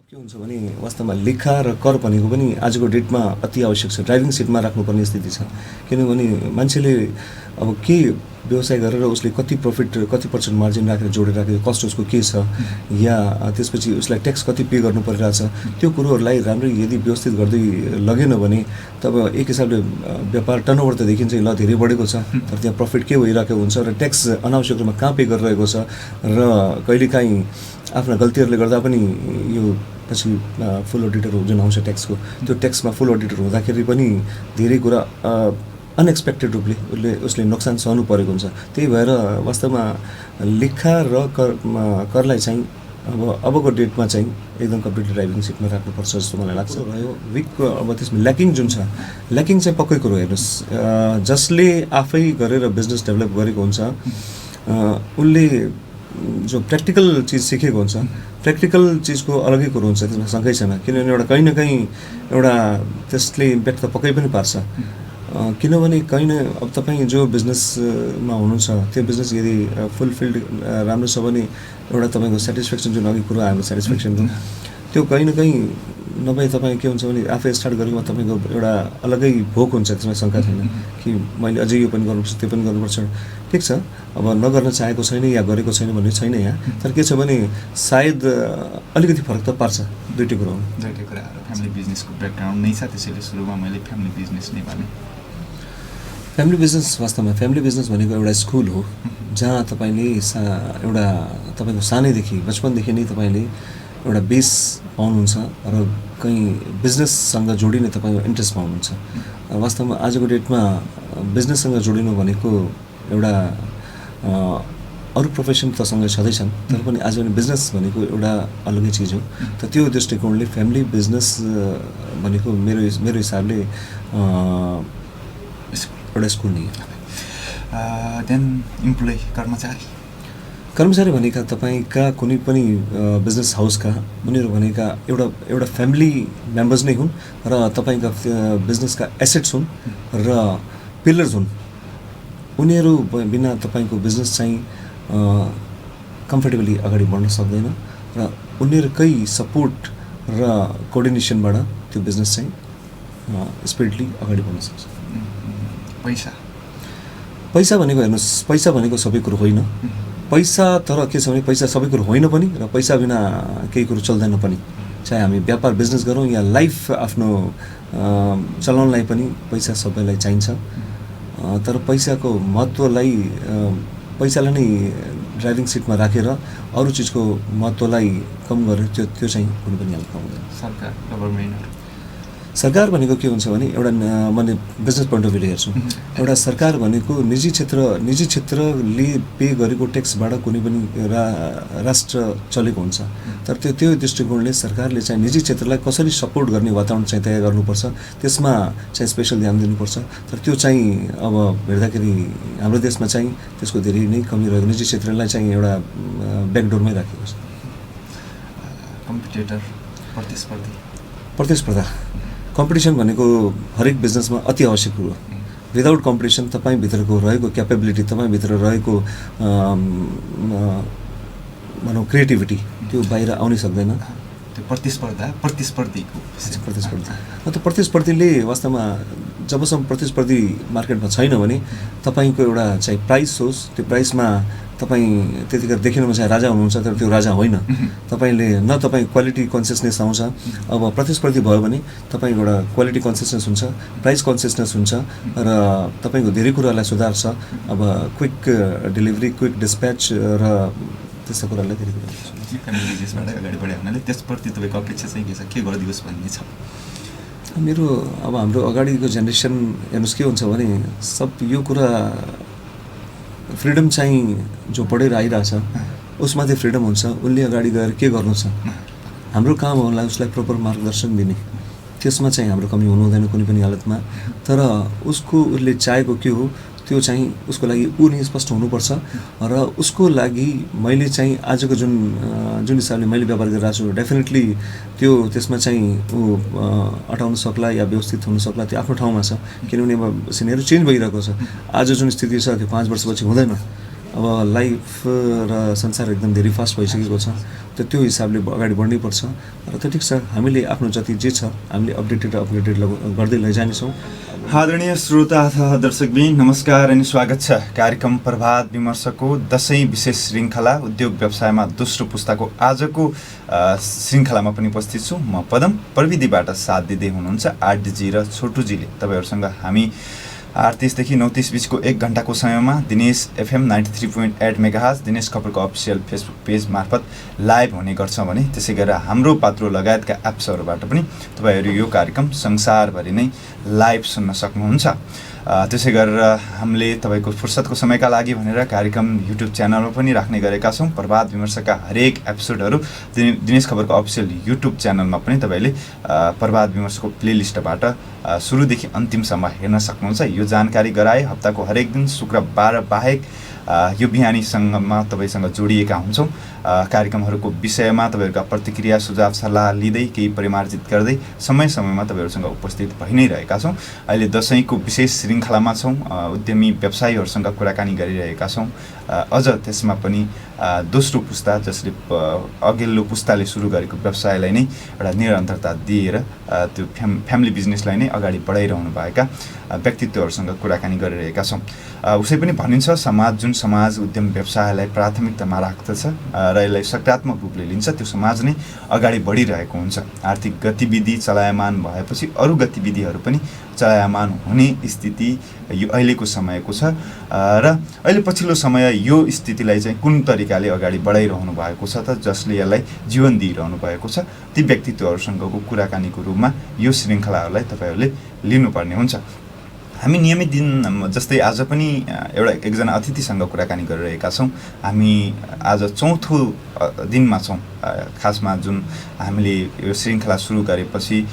के हुन्छ भने वास्तवमा लेखा र कर भनेको पनि आजको डेटमा अति आवश्यक छ। ड्राइभिङ सिटमा राख्नुपर्ने स्थिति छ। किनभने मान्छेले अब के व्यवसाय गरेर उसले कति प्रफिट कति पर्सेन्ट मार्जिन राखेर जोडेर राखेको कस्ट उसको के छ या त्यसपछि उसलाई ट्याक्स कति पे गर्नु परिरहेछ त्यो कुरोहरूलाई राम्ररी यदि व्यवस्थित गर्दै लगेन भने तब एक हिसाबले व्यापार टर्नओभर त देखिन्छ ल धेरै बढेको छ तर त्यहाँ प्रफिट के भइरहेको हुन्छ र ट्याक्स अनावश्यक रूपमा कहाँ पे गरिरहेको छ र कहिलेकाहीँ आफ्ना गल्तीहरूले गर्दा पनि यो पछि फुल अडिटर जुन आउँछ ट्याक्सको त्यो ट्याक्समा फुल अडिटर हुँदाखेरि पनि धेरै कुरा अनएक्सपेक्टेड रूपले उसले नोक्सान सहनु परेको हुन्छ। त्यही भएर वास्तवमा लेखा र करलाई चाहिँ अबको डेटमा चाहिँ एकदम कम्प्लिटली ड्राइभिङ सिटमा राख्नुपर्छ जस्तो मलाई लाग्छ। रह्यो विक अब त्यसमा ल्याकिङ जुन छ ल्याकिङ चाहिँ पक्कै कुरो हेर्नुहोस् जसले आफै गरेर बिजनेस डेभलप गरेको हुन्छ उनले जो प्र्याक्टिकल चिज सिकेको हुन्छ प्र्याक्टिकल चिजको अलगै कुरो हुन्छ त्यसमा शङ्कै छैन। किनभने एउटा कहीँ न कहीँ एउटा त्यसले इम्प्याक्ट त पक्कै पनि पार्छ किनभने कहीँ न अब तपाईँ जो बिजनेसमा हुनुहुन्छ त्यो बिजनेस यदि फुलफिल्ड राम्रो छ भने एउटा तपाईँको सेटिस्फ्याक्सन जुन अघि कुरो हाम्रो सेटिस्फ्याक्सनको त्यो कहीँ न कहीँ नभए तपाईँ के हुन्छ भने आफै स्टार्ट गरेकोमा तपाईँको एउटा अलगै भोक हुन्छ त्यसमा शङ्का छैन कि मैले अझै यो पनि गर्नुपर्छ त्यो पनि गर्नुपर्छ। ठिक छ अब नगर्न चाहेको छैन या गरेको छैन भन्ने छैन यहाँ तर के छ भने सायद अलिकति फरक त पार्छ दुईटै कुराहरू। फ्यामिली बिजनेसको ब्याकग्राउन्ड नै छ त्यसैले सुरुमा मैले फ्यामिली बिजनेस नै भने फ्यामिली बिजनेस वास्तवमा फ्यामिली बिजनेस भनेको एउटा स्कुल हो जहाँ तपाईँले एउटा तपाईँको सानैदेखि बचपनदेखि नै तपाईँले एउटा बेस पाउनुहुन्छ र कहीँ बिजनेससँग जोडिने तपाईँको इन्ट्रेस्ट पाउनुहुन्छ। वास्तवमा आजको डेटमा बिजनेससँग जोडिनु भनेको एउटा अरू प्रोफेसन त सँगै छँदैछन् तर पनि आज पनि बिजनेस भनेको एउटा अलगै चिज हो। त त्यो दृष्टिकोणले फ्यामिली बिजनेस भनेको मेरो हिसाबले एउटा स्कुल नै हो। देन इम्प्लोइ कर्मचारी भनेका तपाईँका कुनै पनि बिजनेस हाउसका उनीहरू भनेका एउटा फ्यामिली मेम्बर्स नै हुन् र तपाईँका बिजनेसका एसेट्स हुन् र पिलर्स हुन्। उनीहरू बिना तपाईँको बिजनेस चाहिँ कम्फर्टेबली अगाडि बढ्न सक्दैन र उनीहरूकै सपोर्ट र कोअर्डिनेसनबाट त्यो बिजनेस चाहिँ स्पिडली अगाडि बढ्न सक्छ। पैसा भनेको हेर्नुहोस् पैसा भनेको सबै कुरो होइन। पैसा तर के छ भने पैसा सबै कुरो होइन पनि र पैसा बिना केही कुरो चल्दैन पनि। चाहे हामी व्यापार बिजनेस गरौँ या लाइफ आफ्नो चलाउनलाई पनि पैसा सबैलाई चाहिन्छ तर पैसाको महत्त्वलाई पैसालाई नै ड्राइभिङ सिटमा राखेर अरू चिजको महत्त्वलाई कम गरेर त्यो चाहिँ कुनै पनि हेल्प पाउँदैन। सरकार भनेको के हुन्छ भने एउटा मैले बिजनेस पोइन्ट अफ भ्यूले हेर्छु एउटा सरकार भनेको निजी क्षेत्रले पे गरेको ट्याक्सबाट कुनै पनि राष्ट्र चलेको हुन्छ तर त्यो दृष्टिकोणले सरकारले चाहिँ निजी क्षेत्रलाई कसरी सपोर्ट गर्ने वातावरण चाहिँ तयार गर्नुपर्छ त्यसमा चाहिँ स्पेसल ध्यान दिनुपर्छ। तर त्यो चाहिँ अब हेर्दाखेरि हाम्रो देशमा चाहिँ त्यसको धेरै नै कमी रहेको निजी क्षेत्रलाई चाहिँ एउटा ब्याकडोरमै राखेको छ। प्रतिस्पर्धा कम्पिटिसन भनेको हरेक बिजनेसमा अति आवश्यक कुरो। विदाउट कम्पिटिसन तपाईँभित्रको रहेको क्यापेबिलिटी तपाईँभित्र रहेको भनौँ क्रिएटिभिटी त्यो बाहिर आउनै सक्दैन। त्यो प्रतिस्पर्धीले वास्तवमा जबसम्म प्रतिस्पर्धी मार्केटमा छैन भने तपाईँको एउटा चाहिँ प्राइस होस् त्यो प्राइसमा तपाईँ त्यतिखेर देखिनुमा चाहिँ राजा हुनुहुन्छ तर त्यो राजा होइन। तपाईँले न तपाईँ क्वालिटी कन्सियसनेस आउँछ अब प्रतिस्पर्धी भयो भने तपाईँको एउटा क्वालिटी कन्सियसनेस हुन्छ प्राइस कन्सियसनेस हुन्छ र तपाईँको धेरै कुरालाई सुधार्छ। अब क्विक डेलिभरी क्विक डिस्प्याच र त्यस्ता कुरालाई धेरै कुरा अगाडि बढायो हुनाले त्यसप्रति तपाईँको अपेक्षा चाहिँ के छ के गरिदियोस् भन्ने छ? मेरो अब हाम्रो अगाडिको जेनेरेसन हेर्नुहोस् के हुन्छ भने सब यो कुरा फ्रिडम चाहिँ जो पढेर आइरहेछ उसमा चाहिँ फ्रिडम हुन्छ उसले अगाडि गएर के गर्नु छ हाम्रो काम होला उसलाई प्रपर मार्गदर्शन दिने त्यसमा चाहिँ हाम्रो कमी हुनु हुँदैन कुनै पनि हालतमा। तर उसले चाहेको के हो त्यो चाहिँ उसको लागि ऊ नै स्पष्ट हुनुपर्छ र उसको लागि मैले चाहिँ आजको जुन हिसाबले मैले व्यापार गरिरहेको छु डेफिनेटली त्यो त्यसमा चाहिँ ऊ अटाउन सक्ला या व्यवस्थित हुन सक्ला त्यो आफ्नो ठाउँमा छ। किनभने अब सिनेरियो चेन्ज भइरहेको छ। आज जुन स्थिति छ त्यो 5 वर्षपछि हुँदैन। अब लाइफ र संसार एकदम धेरै फास्ट भइसकेको छ त्यो हिसाबले अगाडि बढ्नै पर्छ र त्यो ठिक छ हामीले आफ्नो जति जे छ हामीले अपडेटेड गर्दै लैजानेछौँ। आदरणीय श्रोता तथा दर्शकबिन नमस्कार अनि स्वागत छ कार्यक्रम प्रभात विमर्शको दशैं विशेष श्रृङ्खला उद्योग व्यवसायमा दोस्रो पुस्ताको आजको श्रृङ्खलामा पनि उपस्थित छु। म पदम, प्रविधिबाट साथ दिँदै हुनुहुन्छ आरडीजी र छोटुजीले। तपाईँहरूसँग हामी 38 देखि 39 बिचको 1 घण्टाको समयमा दिनेश FM 93.8 मेगाहर्ज दिनेश खपरको अफिसियल फेसबुक पेज मार्फत लाइभ हुने गर्छ भने त्यसै गरेर हाम्रो पात्रो लगायतका एप्सहरूबाट पनि तपाईँहरू यो कार्यक्रम संसारभरि नै लाइभ सुन्न सक्नुहुन्छ। त्यसै गरेर हामीले तपाईँको फुर्सदको समयका लागि भनेर कार्यक्रम युट्युब च्यानलमा पनि राख्ने गरेका छौँ। प्रभात विमर्शका हरेक एपिसोडहरू दिनेश खबरको अफिसियल युट्युब च्यानलमा पनि तपाईँले प्रभात विमर्शको प्लेलिस्टबाट सुरुदेखि अन्तिमसम्म हेर्न सक्नुहुन्छ। यो जानकारी गराए हप्ताको हरेक दिन शुक्रबार बाहेक यो बिहानीसँगमा तपाईँसँग जोडिएका हुन्छौँ। कार्यक्रमहरूको विषयमा तपाईँहरूका प्रतिक्रिया सुझाव सल्लाह लिँदै केही परिमार्जित गर्दै समय समयमा तपाईँहरूसँग उपस्थित भइ नै रहेका छौँ। अहिले दशैंको विशेष श्रृङ्खलामा छौँ। उद्यमी व्यवसायीहरूसँग कुराकानी गरिरहेका छौँ। अझ त्यसमा पनि दोस्रो पुस्ता जसले अघिल्लो पुस्ताले सुरु गरेको व्यवसायलाई नै एउटा निरन्तरता दिएर त्यो फ्यामिली बिजनेसलाई नै अगाडि बढाइरहनु भएका व्यक्तित्वहरूसँग कुराकानी गरिरहेका छौँ। उसै पनि भनिन्छ जुन समाज उद्यम व्यवसायलाई प्राथमिकतामा राख्दछ र यसलाई सकारात्मक रूपले लिन्छ त्यो समाज नै अगाडि बढिरहेको हुन्छ। आर्थिक गतिविधि चलायमान भएपछि अरू गतिविधिहरू पनि चलायमान हुने स्थिति यो अहिलेको समयको छ र अहिले पछिल्लो समय यो स्थितिलाई चाहिँ कुन तरिकाले अगाडि बढाइरहनु भएको छ त जसले यसलाई जीवन दिइरहनु भएको छ ती व्यक्तित्वहरूसँगको कुराकानीको रूपमा यो श्रृङ्खलाहरूलाई तपाईँहरूले लिनुपर्ने हुन्छ। हामी नियमित दिन जस्तै आज पनि एकजना अतिथिसँग कुराकानी गरिरहेका छौँ। हामी आज चौथो दिनमा छौँ। खासमा जुन हामीले यो श्रृङ्खला सुरु गरेपछि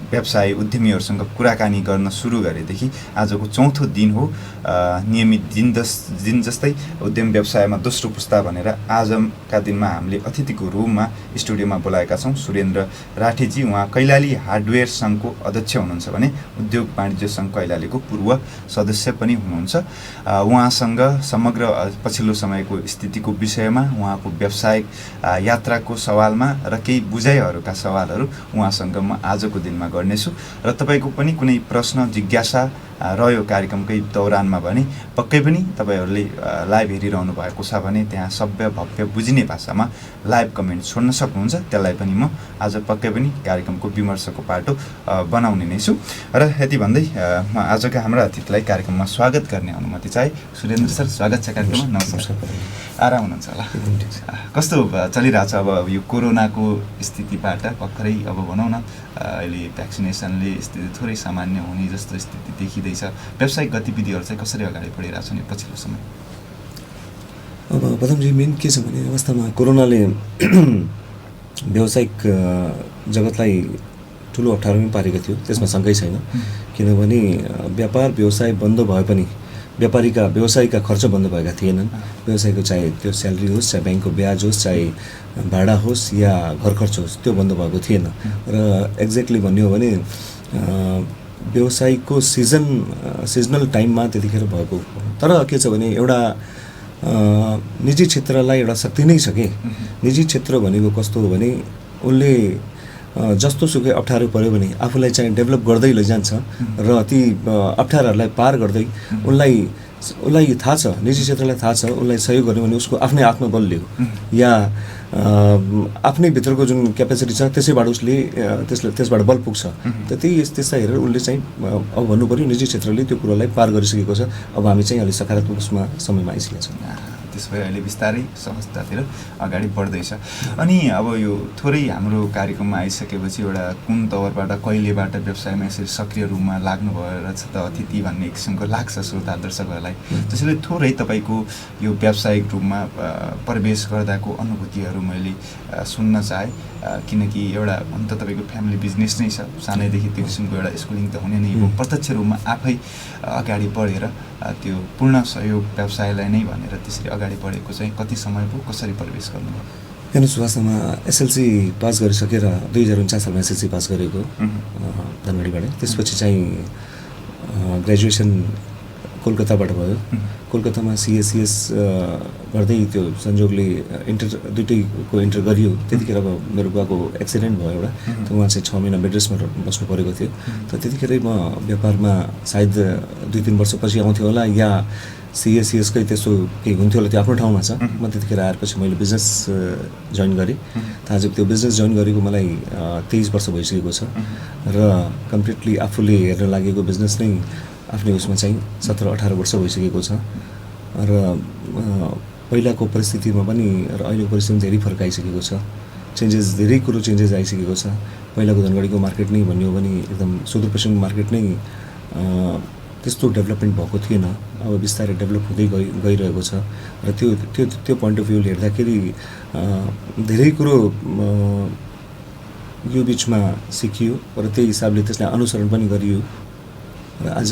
व्यवसायी उद्यमीहरूसँग कुराकानी गर्न सुरु गरेदेखि आजको चौथो दिन हो। नियमित दिन जस्तै उद्यम व्यवसायमा दोस्रो पुस्ता भनेर आजका दिनमा हामीले अतिथिको रूपमा स्टुडियोमा बोलाएका छौँ सुरेन्द्र राठीजी। उहाँ कैलाली हार्डवेयर सङ्घको अध्यक्ष हुनुहुन्छ भने उद्योग वाणिज्य सङ्घ कैलालीको पूर्व सदस्य पनि हुनुहुन्छ। उहाँसँग समग्र पछिल्लो समयको स्थितिको विषयमा, उहाँको व्यावसायिक यात्राको सवालमा र केही बुझाइहरूका सवालहरू उहाँसँग म आजको दिनमा गर्नेछु। र तपाईँको पनि कुनै प्रश्न जिज्ञासा रह्यो कार्यक्रमकै दौरानमा भने पक्कै पनि तपाईँहरूले लाइभ हेरिरहनु भएको छ भने त्यहाँ सभ्य भव्य बुझिने भाषामा लाइभ कमेन्ट छोड्न सक्नुहुन्छ। त्यसलाई पनि म आज पक्कै पनि कार्यक्रमको विमर्शको पाटो बनाउने नै छु। र यति भन्दै म आजका हाम्रा अतिथिलाई कार्यक्रममा स्वागत गर्ने अनुमति चाहे। सुरेन्द्र सर, स्वागत छ कार्यक्रममा। नमस्कार। आराम हुनुहुन्छ होला? कस्तो चलिरहेछ अब यो कोरोनाको स्थितिबाट? भर्खरै अब भनौँ न अहिले भ्याक्सिनेसनले स्थिति थोरै सामान्य हुने जस्तो स्थिति देखिँदैछ। व्यावसायिक गतिविधिहरू चाहिँ कसरी अगाडि बढिरहेछ नि पछिल्लो समय? अब प्रथमजी मेन के छ भने अवस्थामा कोरोनाले व्यावसायिक जगतलाई ठुलो अप्ठ्यारोमै पारेको थियो, त्यसमा शङ्कै छैन। किनभने व्यापार व्यवसाय बन्द भए पनि व्यवसायीका खर्च बन्द भएका थिएनन्। व्यवसायको चाहे त्यो स्यालेरी होस्, चाहे ब्याङ्कको ब्याज होस्, चाहे भाडा होस् या घर खर्च होस्, त्यो बन्द भएको थिएन। र एक्ज्याक्टली भन्ने हो भने व्यवसायको सिजनल टाइममा त्यतिखेर भएको। तर के छ भने एउटा निजी क्षेत्रलाई एउटा शक्ति नै छ कि निजी क्षेत्र भनेको कस्तो हो भने उसले जस्तो सुकै अप्ठ्यारो पऱ्यो भने आफूलाई चाहिँ डेभलप गर्दै लैजान्छ र ती अप्ठ्याराहरूलाई पार गर्दै उसलाई थाहा छ, निजी क्षेत्रलाई थाहा छ उसलाई सहयोग गर्ने भने उसको आफ्नै आत्मबलले हो या आफ्नै भित्रको जुन क्यापेसिटी छ त्यसैबाट उसले त्यसबाट बल पुग्छ। त्यसलाई हेरेर उसले चाहिँ अब भन्नु पऱ्यो निजी क्षेत्रले त्यो कुरालाई पार गरिसकेको छ। अब हामी चाहिँ अलिक सकारात्मक समयमा आइसकेका छौँ। त्यसो भए अहिले बिस्तारै सहजतातिर अगाडि बढ्दैछ। अनि अब यो थोरै हाम्रो कार्यक्रममा आइसकेपछि एउटा कुन तवरबाट कहिलेबाट व्यवसायमा यसरी सक्रिय रूपमा लाग्नु भएर छ त अतिथि भन्ने एक किसिमको लाग्छ श्रोता दर्शकहरूलाई। त्यसैले थोरै तपाईँको यो व्यावसायिक रूपमा प्रवेश गर्दाको अनुभूतिहरू मैले सुन्न चाहेँ। किनकि एउटा अन्त तपाईँको फ्यामिली बिजनेस नै छ, सानैदेखि त्यो किसिमको एउटा स्कुलिङ त हुने नै हो। प्रत्यक्ष रूपमा आफै अगाडि बढेर त्यो पूर्ण सहयोग व्यवसायलाई नै भनेर त्यसरी अगाडि बढेको चाहिँ कति समय भयो, कसरी प्रवेश गर्नुभयो? हेर्नुहोस्, वास्तवमा एसएलसी पास गरिसकेर 2049 सालमा एसएलसी पास गरेको धनगढीबाट। त्यसपछि चाहिँ ग्रेजुएसन कोलकाताबाट भयो। कोलकातामा सिएसिएस गर्दै त्यो संजोगले दुइटैको इन्टर गरियो। त्यतिखेर अब मेरो बुवाको एक्सिडेन्ट भयो एउटा, त उहाँ चाहिँ 6 महिना बेड रेस्टमा बस्नु परेको थियो। त त्यतिखेरै म व्यापारमा सायद 2-3 वर्षपछि आउँथ्यो होला, या सिएसिएसकै त्यस्तो केही हुन्थ्यो होला, त्यो आफ्नो ठाउँमा छ। म त्यतिखेर आएपछि मैले बिजनेस जोइन गरेँ। त आज त्यो बिजनेस जोइन गरेको मलाई 23 वर्ष भइसकेको छ र कम्प्लिटली आफूले हेर्न लागेको बिजनेस नै आफ्नै उसमा चाहिँ 17-18 वर्ष भइसकेको छ र पहिलाको परिस्थितिमा पनि र अहिलेको परिस्थितिमा धेरै फरक आइसकेको छ। धेरै कुरो चेन्जेस आइसकेको छ। पहिलाको धनगढीको मार्केट नै भन्यो भने एकदम सुदूरपश्चिम मार्केट नै त्यस्तो डेभलपमेन्ट भएको थिएन। अब बिस्तारै डेभलप हुँदै गइरहेको छ र त्यो पोइन्ट अफ भ्यूले हेर्दाखेरि धेरै कुरो यो बिचमा सिकियो र त्यही हिसाबले त्यसलाई अनुसरण पनि गरियो र आज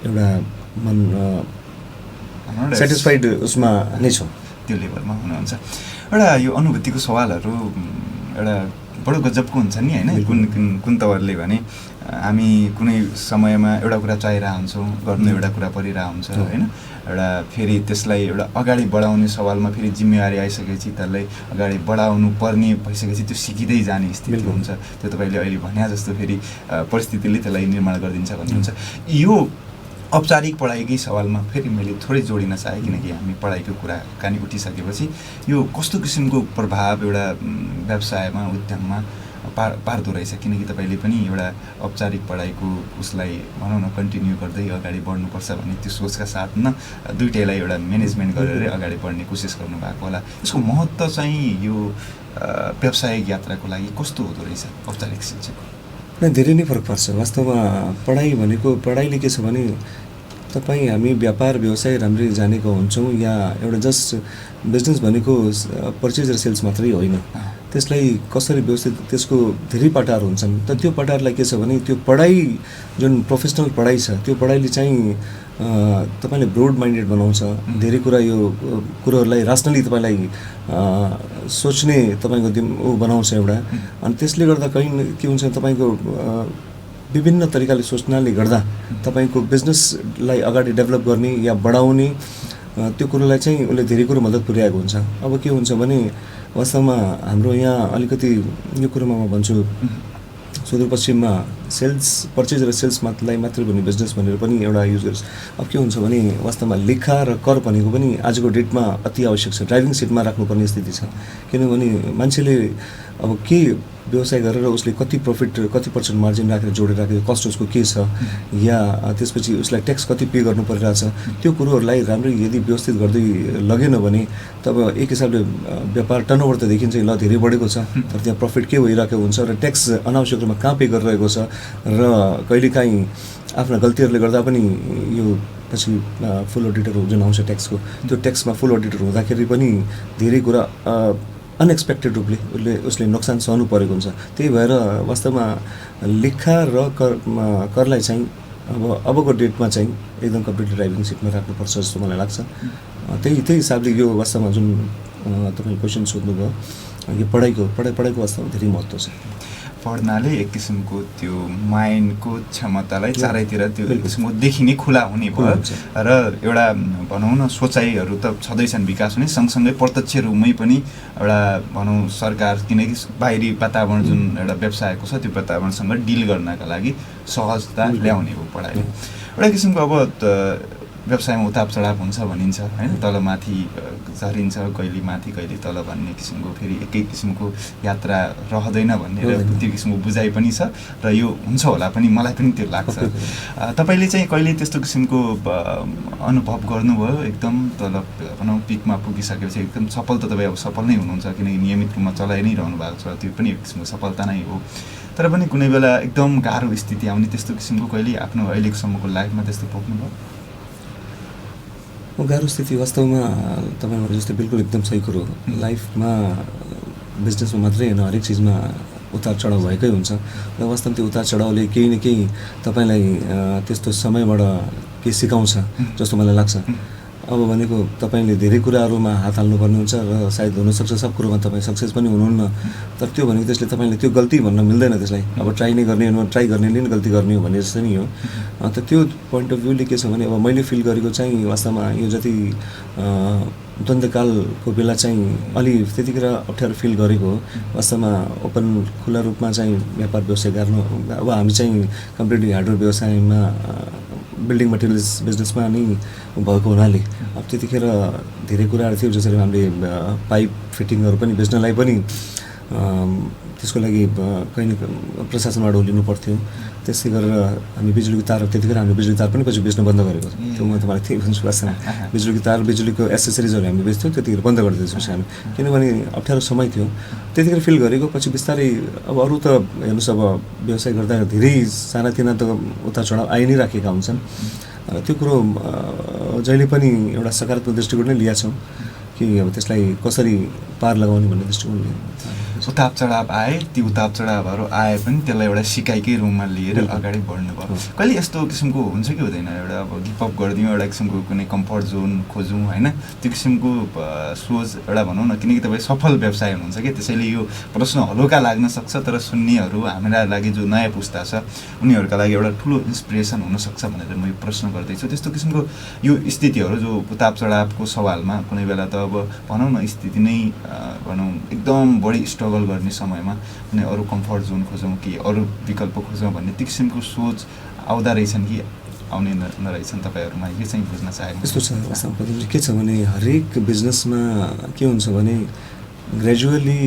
एउटा मन सेटिस्फाइड उसमा नै छ, त्यो लेभलमा हुनुहुन्छ। एउटा यो अनुभूतिको सवालहरू एउटा बडो गजबको हुन्छ नि होइन। कुन तवरले भने हामी कुनै समयमा एउटा कुरा चाहिरहेको हुन्छौँ, गर्नु एउटा कुरा परिरहेको हुन्छ होइन। एउटा फेरि त्यसलाई एउटा अगाडि बढाउने सवालमा फेरि जिम्मेवारी आइसकेपछि त्यसलाई अगाडि बढाउनु पर्ने भइसकेपछि त्यो सिकिँदै जाने स्थिति हुन्छ। त्यो तपाईँले अहिले भने जस्तो फेरि परिस्थितिले त्यसलाई निर्माण गरिदिन्छ भन्नुहुन्छ। यो औपचारिक पढाइकै सवालमा फेरि मैले थोरै जोडिन चाहेँ, किनकि हामी पढाइको कुरा कहानी उठिसकेपछि यो कस्तो किसिमको प्रभाव एउटा व्यवसायमा उद्यममा पार्दो रहेछ, किनकि तपाईँले पनि एउटा औपचारिक पढाइको उसलाई भनौँ न कन्टिन्यू गर्दै अगाडि बढ्नुपर्छ भन्ने त्यो सोचका साथमा दुइटैलाई एउटा म्यानेजमेन्ट गरेर अगाडि बढ्ने कोसिस गर्नुभएको होला। यसको महत्त्व चाहिँ यो व्यावसायिक यात्राको लागि कस्तो हुँदो रहेछ औपचारिक शिक्षाको? धेरै नै फरक पर्छ वास्तवमा। पढाइले के छ भने हामी व्यापार व्यवसाय राम्ररी जानेको हुन्छौँ, या एउटा जस्ट बिजनेस भनेको पर्चेज र सेल्स मात्रै होइन, त्यसलाई कसरी व्यवस्थित, त्यसको धेरै पाटाहरू हुन्छन्। त त्यो पाटाहरूलाई के छ भने त्यो पढाइ जुन प्रोफेसनल पढाइ छ त्यो पढाइले चाहिँ तपाईँले ब्रोड माइन्डेड बनाउँछ। धेरै कुरा यो कुरोहरूलाई रासनली तपाईँलाई सोच्ने तपाईँको बनाउँछ एउटा। अनि त्यसले गर्दा कहीँ के हुन्छ तपाईँको विभिन्न तरिकाले सोच्नाले गर्दा तपाईँको बिजनेसलाई अगाडि डेभलप गर्ने या बढाउने त्यो कुरोलाई चाहिँ उसले धेरै कुरो मद्दत पुर्याएको हुन्छ। अब के हुन्छ भने वास्तवमा हाम्रो यहाँ अलिकति यो कुरोमा म भन्छु, सुदूरपश्चिममा पर्चेज र सेल्सलाई मात्रै भन्ने बिजनेस भनेर पनि एउटा युज गर्छ। अब के हुन्छ भने वास्तवमा लेखा र कर भनेको पनि आजको डेटमा अति आवश्यक छ। ड्राइभिङ सिटमा राख्नुपर्ने स्थिति छ, किनभने मान्छेले अब के व्यवसाय गरेर उसले कति प्रफिट, कति पर्सेन्ट मार्जिन राखेर जोडेर राखेको कस्ट उसको के छ, या त्यसपछि उसलाई ट्याक्स कति पे गर्नु परिरहेछ, त्यो कुरोहरूलाई राम्ररी यदि व्यवस्थित गर्दै लगेन भने तब एक हिसाबले व्यापार टर्नओभर त देखिन्छ ल धेरै बढेको छ, तर त्यहाँ प्रफिट के भइरहेको हुन्छ र ट्याक्स अनावश्यक रूपमा कहाँ पे गरिरहेको छ, र कहिलेकाहीँ आफ्ना गल्तीहरूले गर्दा पनि यो पछि फुल अडिटर जुन आउँछ ट्याक्सको, त्यो ट्याक्समा फुल अडिटर हुँदाखेरि पनि धेरै कुरा अनएक्सपेक्टेड रूपले उसले नोक्सान सहनु परेको हुन्छ। त्यही भएर वास्तवमा लेखा र करलाई चाहिँ अबको डेटमा चाहिँ एकदम कम्प्लिटली ड्राइभिङ सिटमा राख्नुपर्छ जस्तो मलाई लाग्छ। त्यही हिसाबले यो वास्तवमा जुन तपाईँले क्वेसन सोध्नुभयो, यो पढाइको वास्तवमा धेरै महत्त्व छ। पढ्नाले एक किसिमको त्यो माइन्डको क्षमतालाई चारैतिर त्यो एक किसिमको देखिने खुला हुने भयो र एउटा भनौँ न सोचाइहरू त छँदैछन् विकास हुने, सँगसँगै प्रत्यक्ष रूपमै पनि एउटा भनौँ सरकार, किनकि बाहिरी वातावरण जुन एउटा व्यवसायको छ त्यो वातावरणसँग डिल गर्नका लागि सहजता ल्याउने हो पढाइले। एउटा किसिमको अब व्यवसायमा उताप चढाव हुन्छ भनिन्छ होइन, तल माथि झरिन्छ, कहिले माथि कहिले तल भन्ने किसिमको फेरि एकै किसिमको यात्रा रहँदैन भन्ने त्यो किसिमको बुझाइ पनि छ र यो हुन्छ होला पनि, मलाई पनि त्यो लाग्छ। तपाईँले चाहिँ कहिले त्यस्तो किसिमको अनुभव गर्नुभयो एकदम तल भनौँ पिकमा पुगिसकेपछि एकदम सफल त तपाईँ अब सफल नै हुनुहुन्छ, किनकि नियमित रूपमा चलाइ नै रहनु भएको छ, त्यो पनि एक किसिमको सफलता नै हो, तर पनि कुनै बेला एकदम गाह्रो स्थिति आउने त्यस्तो किसिमको कहिले आफ्नो अहिलेसम्मको लाइफमा त्यस्तो पुग्नुभयो? गाह्रो स्थिति वास्तवमा तपाईँको जस्तै बिल्कुल एकदम सही कुरो हो। लाइफमा बिजनेसमा मात्रै होइन, हरेक चिजमा उतार चढाउ भएकै हुन्छ र वास्तवमा त्यो उतार चढाउले केही न केही तपाईँलाई त्यस्तो समयबाट केही सिकाउँछ जस्तो मलाई लाग्छ। अब भनेको तपाईँले धेरै कुराहरूमा हात हाल्नुपर्ने हुन्छ र सायद हुनसक्छ सब कुरोमा तपाईँ सक्सेस पनि हुनुहुन्न, तर त्यो भनेको त्यसले तपाईँले त्यो गल्ती भन्न मिल्दैन त्यसलाई। अब ट्राई नै गर्ने हो, ट्राई गर्नेले नि गल्ती गर्ने हो भन्ने जस्तो नि हो। त त्यो पोइन्ट अफ भ्यूले के छ भने अब मैले फिल गरेको चाहिँ वास्तवमा यो जति द्वन्द्वकालको बेला चाहिँ अलि त्यतिखेर अप्ठ्यारो फिल गरेको हो। वास्तवमा ओपन खुला रूपमा चाहिँ व्यापार व्यवसाय गर्नु, अब हामी चाहिँ कम्प्लिटली हार्डवेयर व्यवसायमा बिल्डिङ मटेरियल्स बिजनेसमा नै भएको हुनाले अब त्यतिखेर धेरै कुराहरू थियो जसरी हामीले पाइप फिटिङहरू पनि बेच्नलाई पनि त्यसको लागि कहीँ न प्रशासनबाट लिनु पर्थ्यो। त्यसै गरेर हामी बिजुलीको तार, त्यतिखेर हामीले बिजुली तार पनि पछि बेच्न बन्द गरेको थियो। म तपाईँलाई त्यही भन्छु वास्तवमा बिजुलीको तार, बिजुलीको एसेसरिजहरू हामी बेच्थ्यौँ, त्यतिखेर बन्द गरिदिएछौँ हामी, किनभने अप्ठ्यारो समय थियो त्यतिखेर फिल गरेको। पछि बिस्तारै अब अरू त हेर्नुहोस्, अब व्यवसाय गर्दा धेरै सानातिना त उतार चढाव आइ नै राखेका हुन्छन्। त्यो कुरो जहिले पनि एउटा सकारात्मक दृष्टिकोण नै लिएका छौँ कि अब त्यसलाई कसरी पार लगाउने भन्ने दृष्टिकोणले। उताप चढाव आए, ती उताप चढावहरू आए पनि त्यसलाई एउटा सिकाइकै रूपमा लिएर अगाडि बढ्नुभयो। कहिले यस्तो किसिमको हुन्छ कि हुँदैन, एउटा अब गिभअप गरिदिउँ, एउटा किसिमको कुनै कम्फर्ट जोन खोजौँ होइन, त्यो किसिमको सोच एउटा भनौँ न, किनकि तपाईँ सफल व्यवसाय हुनुहुन्छ कि, त्यसैले यो प्रश्न हलुका लाग्न सक्छ, तर सुन्नेहरू हाम्रा लागि जो नयाँ पुस्ता छ उनीहरूका लागि एउटा ठुलो इन्सपिरेसन हुनसक्छ भनेर म यो प्रश्न गर्दैछु। त्यस्तो किसिमको यो स्थितिहरू जो उताप चढावको सवालमा कुनै बेला त अब भनौँ न स्थिति नै भनौँ एकदम बढी स्ट्रगल गर्ने समयमा कुनै अरू कम्फर्ट जोन खोजौँ कि अरू विकल्प खोजौँ भन्ने त्यो किसिमको सोच आउँदा रहेछन् कि आउने नरहेछन् तपाईँहरूमा, यो चाहिँ बुझ्न चाहेको। यस्तो छ वास्तवमा के छ भने हरेक बिजनेसमा के हुन्छ भने ग्रेजुअली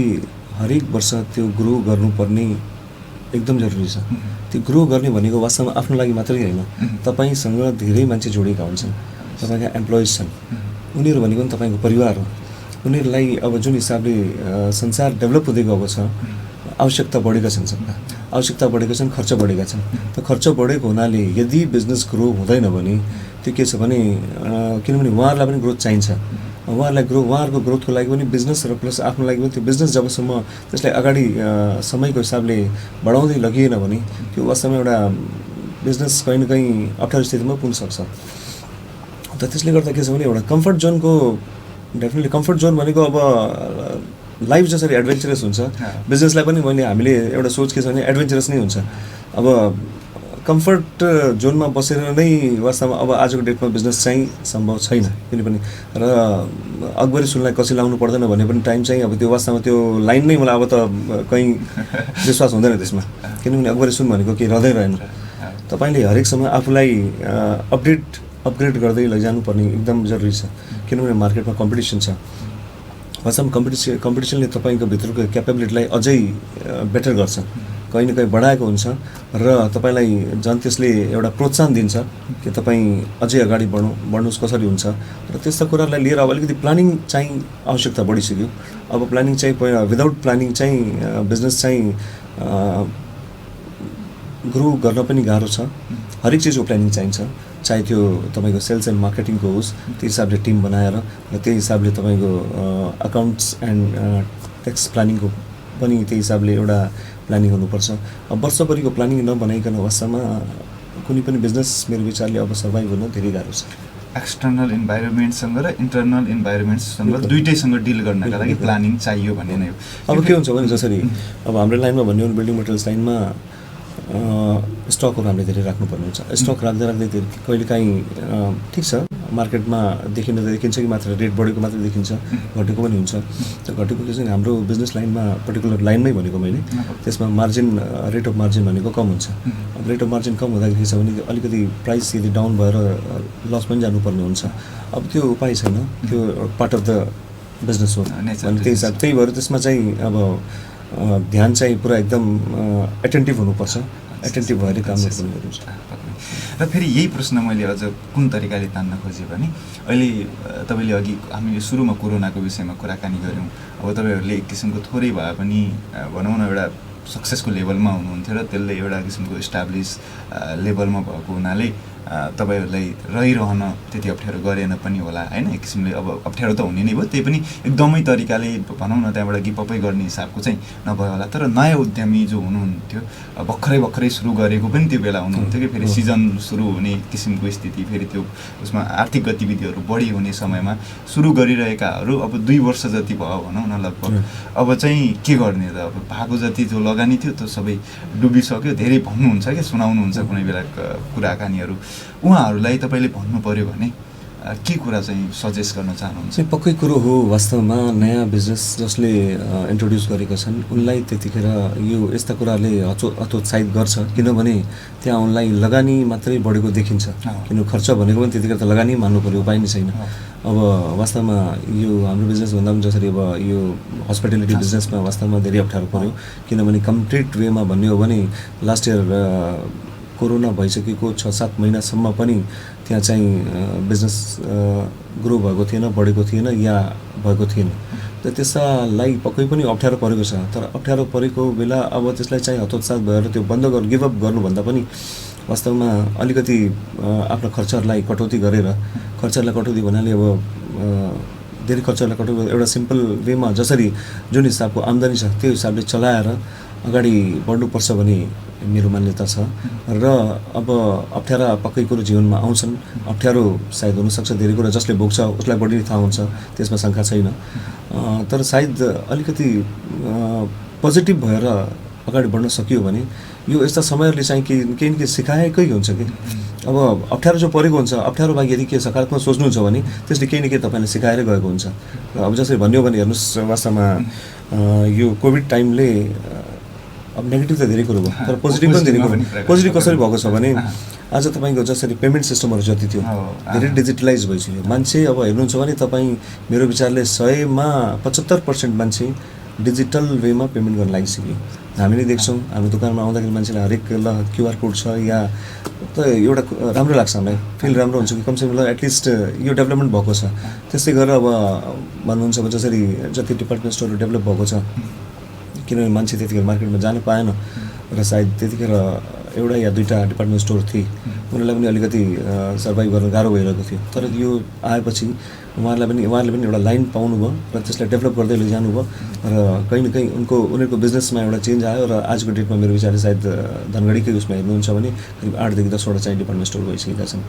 हरेक वर्ष त्यो ग्रो गर्नुपर्ने एकदम जरुरी छ। त्यो ग्रो गर्ने भनेको वास्तवमा आफ्नो लागि मात्रै होइन, तपाईँसँग धेरै मान्छे जोडिएका हुन्छन्, तपाईँका एम्प्लोइज छन्, उनीहरू भनेको पनि तपाईँको परिवार हो। उनीहरूलाई अब जुन हिसाबले संसार डेभलप हुँदै गएको छ, आवश्यकता बढेका छन्, सबका आवश्यकता बढेका छन्, खर्च बढेका छन्। त खर्च बढेको हुनाले यदि बिजनेस ग्रो हुँदैन भने त्यो के छ भने किनभने उहाँहरूलाई पनि ग्रोथ चाहिन्छ, उहाँहरूको ग्रोथको लागि पनि बिजनेस र प्लस आफ्नो लागि पनि त्यो बिजनेस जबसम्म त्यसलाई अगाडि समयको हिसाबले बढाउँदै लगिएन भने त्यो वास्तवमा एउटा बिजनेस कहीँ न कहीँ अप्ठ्यारो स्थितिमा पुग्न सक्छ। त त्यसले गर्दा के छ भने एउटा कम्फर्ट जोनको, डेफिनेटली कम्फर्ट जोन भनेको अब लाइफ जसरी एडभेन्चरस हुन्छ बिजनेसलाई पनि हामीले एउटा सोच के छ भने एडभेन्चरस नै हुन्छ। अब कम्फर्ट जोनमा बसेर नै वास्तवमा अब आजको डेटमा बिजनेस चाहिँ सम्भव छैन, किनभने र अकबरी सुनलाई कसी लाउनु पर्दैन भन्ने पनि टाइम चाहिँ अब त्यो वास्तवमा त्यो लाइन नै मलाई अब त कहीँ विश्वास हुँदैन त्यसमा, किनभने अकबरी सुन भनेको केही रहँदै रहेन। तपाईँले हरेक समय आफूलाई अपग्रेड गर्दै लैजानु पर्ने एकदम जरुरी छ, किनभने मार्केटमा कम्पिटिसन छ। वास्तवमा कम्पिटिसनले तपाईँको भित्रको क्यापेबिलिटीलाई अझै बेटर गर्छ, कहीँ न कहीँ बढाएको हुन्छ र तपाईँलाई झन् त्यसले एउटा प्रोत्साहन दिन्छ कि तपाईँ अझै अगाडि बढ्नुहोस् कसरी हुन्छ। र त्यस्ता कुराहरूलाई लिएर अब अलिकति प्लानिङ चाहिँ आवश्यकता बढिसक्यो। अब प्लानिङ चाहिँ विदाउट प्लानिङ चाहिँ बिजनेस चाहिँ ग्रो गर्न पनि गाह्रो छ। हरेक चिजको प्लानिङ चाहिन्छ, चाहे त्यो तपाईँको सेल्स एन्ड मार्केटिङको होस्, त्यो हिसाबले टिम बनाएर र त्यही हिसाबले तपाईँको अकाउन्ट्स एन्ड ट्याक्स प्लानिङको पनि त्यही हिसाबले एउटा प्लानिङ हुनुपर्छ। अब वर्षभरिको प्लानिङ नबनाइकन वास्तवमा कुनै पनि बिजनेस मेरो विचारले अब सर्भाइभ हुन धेरै गाह्रो छ। एक्सटर्नल इन्भाइरोमेन्टसँग र इन्टर्नल इन्भाइरोमेन्टसँग दुइटैसँग डिल गर्नका लागि प्लानिङ चाहियो भन्ने नै हो। अब के हुन्छ भने जसरी अब हाम्रो लाइनमा भन्ने हो बिल्डिङ मटेरियल्स लाइनमा स्टकहरू हामीले धेरै राख्नुपर्ने हुन्छ। स्टक राख्दै कहिलेकाहीँ ठिक छ मार्केटमा देखिन्छ कि मात्र रेट बढेको मात्र देखिन्छ, घटेको पनि हुन्छ। त्यो घटेको चाहिँ हाम्रो बिजनेस लाइनमा पर्टिकुलर लाइनमै भनेको मैले त्यसमा मार्जिन, रेट अफ मार्जिन भनेको कम हुन्छ। अब रेट अफ मार्जिन कम हुँदाखेरि के छ भने अलिकति प्राइस यदि डाउन भएर लस पनि जानुपर्ने हुन्छ। अब त्यो उपाय छैन, त्यो पार्ट अफ द बिजनेस हो भने त्यही भएर त्यसमा चाहिँ अब ध्यान चाहिँ पुरा एकदम एटेन्टिभ हुनुपर्छ, एटेन्टिभ भएर काम गर्नुपर्ने हुन्छ। र फेरि यही प्रश्न मैले अझ कुन तरिकाले तान्न खोजेँ भने अहिले तपाईँले अघि हामीले सुरुमा कोरोनाको विषयमा कुराकानी गऱ्यौँ। अब तपाईँहरूले एक किसिमको थोरै भए पनि भनौँ न एउटा सक्सेसको लेभलमा हुनुहुन्थ्यो र त्यसले एउटा किसिमको इस्टाब्लिस लेभलमा भएको हुनाले तपाईँहरूलाई रहिरहन त्यति अप्ठ्यारो गरेन पनि होला होइन, एक किसिमले अब अप्ठ्यारो त हुने नै भयो, त्यही पनि एकदमै तरिकाले भनौँ न त्यहाँबाट गिपअपै गर्ने हिसाबको चाहिँ नभयो होला। तर नयाँ उद्यमी जो हुनुहुन्थ्यो भर्खरै सुरु गरेको पनि त्यो बेला हुनुहुन्थ्यो कि फेरि सिजन सुरु हुने किसिमको स्थिति, फेरि त्यो उसमा आर्थिक गतिविधिहरू बढी हुने समयमा सुरु गरिरहेकाहरू अब 2 वर्ष जति भयो भनौँ न लगभग, अब चाहिँ के गर्ने त, अब भएको जति जो लगानी थियो त्यो सबै डुबिसक्यो। धेरै भन्नुहुन्छ कि सुनाउनुहुन्छ कुनै बेला कुराकानीहरू, उहाँहरूलाई तपाईँले भन्नु पर्यो भने के कुरा चाहिँ सजेस्ट गर्न चाहनुहुन्छ? पक्कै कुरो हो, वास्तवमा नयाँ बिजनेस जसले इन्ट्रोड्युस गरेका छन् उनलाई त्यतिखेर यो यस्ता कुराले हतोत्साहित गर्छ, किनभने त्यहाँ उनलाई लगानी मात्रै बढेको देखिन्छ। किन खर्च भनेको पनि त्यतिखेर त लगानी मान्नु पर्यो, उपाय नै छैन। अब वास्तवमा यो हाम्रो बिजनेस भन्दा पनि जसरी अब यो हस्पिटालिटी बिजनेसमा वास्तवमा धेरै अप्ठ्यारो पर्यो, किनभने कम्प्लिट वेमा भन्ने हो भने लास्ट इयर कोरोना भइसकेको 6-7 महिनासम्म पनि त्यहाँ चाहिँ बिजनेस ग्रो भएको थिएन, बढेको थिएन या भएको थिएन। त त्यसलाई पक्कै पनि अप्ठ्यारो परेको छ। तर अप्ठ्यारो परेको बेला अब त्यसलाई चाहिँ हतोत्साहित भएर त्यो बन्द गिभअप गर्नुभन्दा पनि वास्तवमा अलिकति आफ्नो खर्चहरूलाई कटौती गरेर, खर्चहरूलाई कटौती भन्नाले अब धेरै खर्चहरूलाई कटौती एउटा सिम्पल वेमा जसरी जुन हिसाबको आम्दानी छ त्यो हिसाबले चलाएर अगाडि बढ्नुपर्छ भन्ने मेरो मान्यता छ। र अब अप्ठ्यारा पक्कै कुरो जीवनमा आउँछन्, अप्ठ्यारो सायद हुनसक्छ, धेरै कुरा जसले भोग्छ उसलाई बढी थाहा हुन्छ, त्यसमा शङ्का छैन। तर सायद अलिकति पोजिटिभ भएर अगाडि बढ्न सकियो भने यो यस्ता समयहरूले चाहिँ केही न केही सिकाएकै हुन्छ कि अब अप्ठ्यारो जो परेको हुन्छ, अप्ठ्यारो बाहेक यदि के सकारात्मक सोच्नुहुन्छ भने त्यसले केही न केही तपाईँलाई सिकाएरै गएको हुन्छ। अब जसरी भन्यो भने हेर्नुहोस्, वास्तवमा यो कोभिड टाइमले अब नेगेटिभ त धेरै कुरो भयो, तर पोजिटिभ पनि धेरै कुरो। पोजिटिभ कसरी भएको छ भने आज तपाईँको जसरी पेमेन्ट सिस्टमहरू जति थियो धेरै डिजिटलाइज भइसक्यो। मान्छे अब हेर्नुहुन्छ भने तपाईँ मेरो विचारले 100मा 75% मान्छे डिजिटल वेमा पेमेन्ट गर्न लागिसक्यो। हामीले देख्छौँ हाम्रो दोकानमा आउँदाखेरि मान्छेलाई हरेक ल क्युआर कोड छ या त एउटा राम्रो लाग्छ, हामीलाई फिल राम्रो हुन्छ कि कमसेकम ल एटलिस्ट यो डेभलपमेन्ट भएको छ। त्यस्तै गरेर अब भन्नुहुन्छ अब जसरी जति डिपार्टमेन्ट स्टोरहरू डेभलप भएको छ, किनभने मान्छे त्यतिखेर मार्केटमा जान पाएन र सायद त्यतिखेर एउटा या दुईवटा डिपार्टमेन्ट स्टोर थिए, उनीहरूलाई पनि अलिकति सर्भाइभ गर्न गाह्रो भइरहेको थियो। तर यो आएपछि उहाँहरूले पनि एउटा लाइन पाउनुभयो र त्यसलाई डेभलप गर्दै लैजानुभयो र कहीँ न कहीँ उनीहरूको बिजनेसमा एउटा चेन्ज आयो। र आजको डेटमा मेरो विचारले सायद धनगढीकै उसमा हेर्नुहुन्छ भने करिब 8देखि 10वटा चाहिँ डिपार्टमेन्ट स्टोर भइसकेका छन्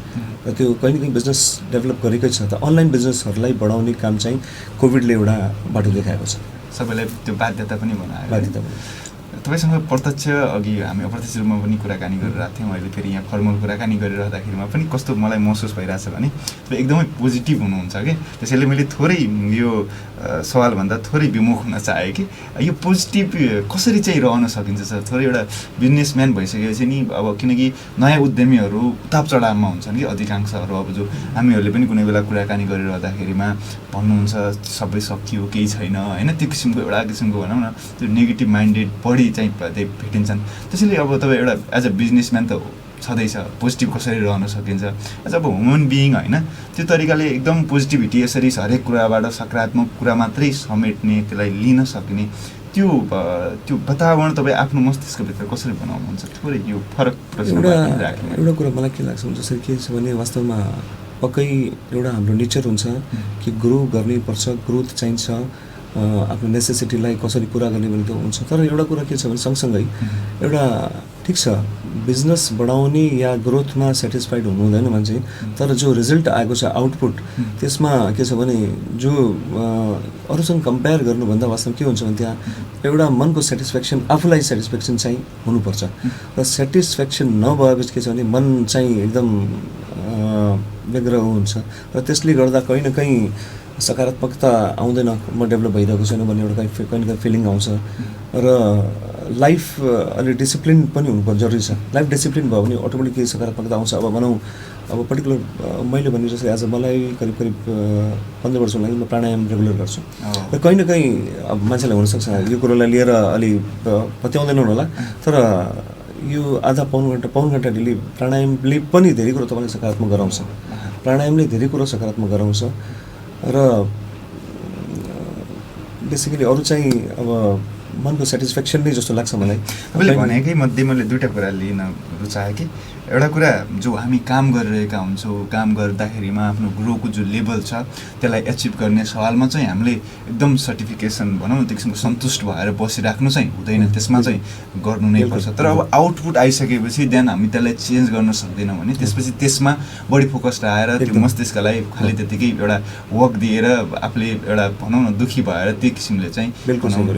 र त्यो कहीँ न कहीँ बिजनेस डेभलप गरेकै छ। त अनलाइन बिजनेसहरूलाई बढाउने काम चाहिँ कोभिडले एउटा बाटो देखाएको छ, सबैलाई त्यो बाध्यता पनि बनायो। बाध्यता तपाईँसँग प्रत्यक्ष अघि हामी अप्रत्यक्ष रूपमा पनि कुराकानी गरिरहेको थियौँ, अहिले फेरि यहाँ फर्मल कुराकानी गरिरहँदाखेरिमा पनि कस्तो मलाई महसुस भइरहेछ भने एकदमै पोजिटिभ हुनुहुन्छ कि, त्यसैले मैले थोरै यो सवालभन्दा थोरै विमुख हुन चाहेँ कि यो पोजिटिभ कसरी चाहिँ रहन सकिन्छ सर? थोरै एउटा बिजनेसम्यान भइसकेपछि नि अब किनकि नयाँ उद्यमीहरू उताप चढावमा हुन्छन् कि अधिकांशहरू, अब जो हामीहरूले पनि कुनै बेला कुराकानी गरिरहँदाखेरिमा भन्नुहुन्छ सबै सकियो केही छैन होइन, त्यो किसिमको एउटा किसिमको भनौँ न त्यो नेगेटिभ माइन्डेड बढी चाहिँ भेटिन्छन्। त्यसैले अब तपाईँ एउटा एज अ बिजनेसम्यान त छँदैछ पोजिटिभ कसरी रहन सकिन्छ, एज अब ह्युमन बिइङ होइन, त्यो तरिकाले एकदम पोजिटिभिटी यसरी हरेक कुराबाट सकारात्मक कुरा मात्रै समेट्ने, त्यसलाई लिन सक्ने त्यो वातावरण तपाईँ आफ्नो मस्तिष्कभित्र कसरी बनाउनुहुन्छ? थोरै यो फरक प्रश्न एउटा कुरा मलाई के लाग्छ जसरी के छ भने वास्तवमा पक्कै एउटा हाम्रो नेचर हुन्छ कि ग्रो गर्नै पर्छ, ग्रोथ चाहिन्छ, आफ्नो नेसेसिटीलाई कसरी पुरा गर्ने भने त हुन्छ। तर एउटा कुरा के छ भने सँगसँगै एउटा ठिक छ बिजनेस बढाउने या ग्रोथमा सेटिस्फाइड हुनु हुँदैन मान्छे, तर जो रिजल्ट आएको छ आउटपुट त्यसमा के छ भने जो अरूसँग कम्पेयर गर्नुभन्दा वास्तवमा के हुन्छ भने त्यहाँ एउटा मनको सेटिस्फ्याक्सन, आफूलाई सेटिस्फ्याक्सन चाहिँ हुनुपर्छ। र सेटिस्फ्याक्सन नभएपछि के छ भने मन चाहिँ एकदम व्यग्र हुन्छ र त्यसले गर्दा कहीँ न कहीँ सकारात्मकता आउँदैन, म डेभलप भइरहेको छैन भन्ने एउटा कहीँ न कहीँ फिलिङ आउँछ। र लाइफ अलिक डिसिप्लिन पनि हुनुपर्छ, जरुरी छ। लाइफ डिसिप्लिन भयो भने अटोमेटिकली सकारात्मकता आउँछ। अब भनौँ अब पर्टिकुलर मैले भने जस्तै आज मलाई करिब 15 वर्ष लागि म प्राणायाम रेगुलर गर्छु र कहीँ न कहीँ अब मान्छेलाई हुनसक्छ यो कुरोलाई लिएर अलि पत्याउँदैनन् होला, तर यो आधा पाउन घन्टा डेली प्राणायामले पनि धेरै कुरो तपाईँलाई सकारात्मक गराउँछ। प्राणायामले धेरै कुरो सकारात्मक गराउँछ र बेसिकली अरू चाहिँ अब मनको सेटिस्फ्याक्सन नै जस्तो लाग्छ मलाई। मैले भनेकै मध्ये मैले दुईवटा कुरा लिन रुचाएँ कि एउटा कुरा जो हामी काम गरिरहेका हुन्छौँ, काम गर्दाखेरिमा आफ्नो ग्रोको जो लेभल छ त्यसलाई एचिभ गर्ने सवालमा चाहिँ हामीले एकदम सर्टिफिकेसन भनौँ न त्यो किसिमको सन्तुष्ट भएर बसिराख्नु चाहिँ हुँदैन, त्यसमा चाहिँ गर्नु नै पर्छ। तर अब आउटपुट आइसकेपछि देन हामी त्यसलाई चेन्ज गर्न सक्दैनौँ भने त्यसपछि त्यसमा बढी फोकस आएर त्यो मस्तिष्कलाई खालि त्यतिकै एउटा वर्क दिएर आफूले एउटा भनौँ न दुःखी भएर त्यो किसिमले चाहिँ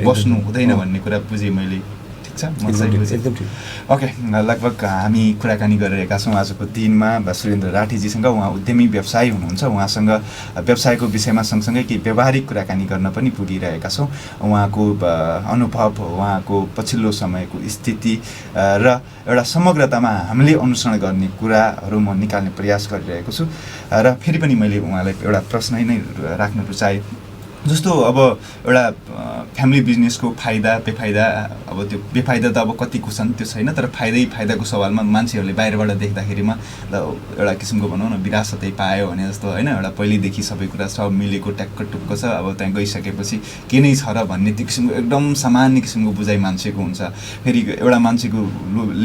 बस्नु हुँदैन भन्ने कुरा बुझेँ मैले। ठिक छ, म सही बुझेँ। ओके, लगभग हामी कुराकानी गरिरहेका छौँ आजको दिनमा सुरेन्द्र राठीजीसँग। उहाँ उद्यमी व्यवसायी हुनुहुन्छ, उहाँसँग व्यवसायको विषयमा सँगसँगै केही व्यावहारिक कुराकानी गर्न पनि पुगिरहेका छौँ। उहाँको अनुभव, उहाँको पछिल्लो समयको स्थिति र एउटा समग्रतामा हामीले अनुसरण गर्ने कुराहरू म निकाल्ने प्रयास गरिरहेको छु। र फेरि पनि मैले उहाँलाई एउटा प्रश्न नै राख्न रुचाएँ, जस्तो अब एउटा फ्यामिली बिजनेसको फाइदा बेफाइदा, अब त्यो बेफाइदा त अब कतिको छन् त्यो छैन, तर फाइदाको सवालमा मान्छेहरूले बाहिरबाट देख्दाखेरिमा एउटा किसिमको भनौँ न विरासतै पायो भने जस्तो होइन, एउटा पहिल्यैदेखि सबै कुरा सब मिलेको ट्याक्क टुक्क छ, अब त्यहाँ गइसकेपछि के नै छ र भन्ने त्यो किसिमको एकदम सामान्य किसिमको बुझाइ मान्छेको हुन्छ। फेरि एउटा मान्छेको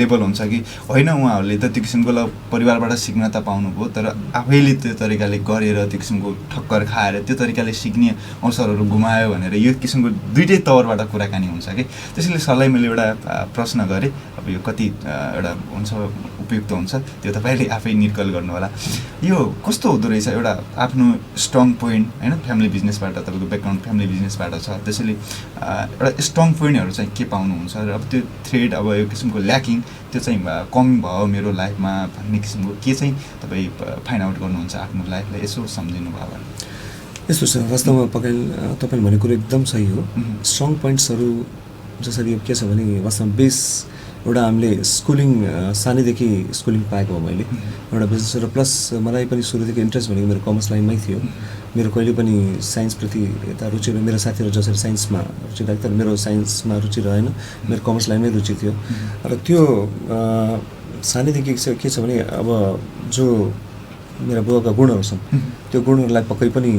लेभल हुन्छ कि होइन उहाँहरूले त त्यो किसिमको परिवारबाट सिक्न त पाउनुभयो, तर आफैले त्यो तरिकाले गरेर त्यो किसिमको ठक्कर खाएर त्यो तरिकाले सिक्ने अवसरहरू गुमायो भनेर यो किसिमको दुइटै तवरबाट कुराकानी हुन्छ कि। त्यसैले सरलाई मैले एउटा प्रश्न गरेँ, अब यो कति एउटा हुन्छ उपयुक्त हुन्छ त्यो तपाईँले आफै निर्कल गर्नु होला। यो कस्तो हुँदो रहेछ एउटा आफ्नो स्ट्रङ पोइन्ट होइन, फ्यामिली बिजनेसबाट तपाईँको ब्याकग्राउन्ड फ्यामिली बिजनेसबाट छ, त्यसैले एउटा स्ट्रङ पोइन्टहरू चाहिँ के पाउनुहुन्छ र अब त्यो थ्रेड अब यो किसिमको ल्याकिङ त्यो चाहिँ कमी भयो मेरो लाइफमा भन्ने किसिमको के चाहिँ तपाईँ फाइन्ड आउट गर्नुहुन्छ आफ्नो लाइफलाई, यसो सम्झिनु भयो भने? यस्तो छ, वास्तवमा तपाईँले भनेको कुरो एकदम सही हो। स्ट्रङ पोइन्ट्सहरू जसरी के छ भने वास्तवमा बेस एउटा हामीले स्कुलिङ सानैदेखि स्कुलिङ पाएको हो मैले एउटा बिजनेस, र प्लस मलाई पनि सुरुदेखि इन्ट्रेस्ट भनेको मेरो कमर्स लाइनमै थियो। मेरो कहिले पनि साइन्सप्रति यता रुचि, मेरो साथीहरू जसरी साइन्समा रुचि राख्थ्यो तर मेरो साइन्समा रुचि रहेन, मेरो कमर्स लाइनमै रुचि थियो। र त्यो सानैदेखि के छ भने अब जो मेरा बुवाका गुणहरू छन् त्यो गुणहरूलाई पक्कै पनि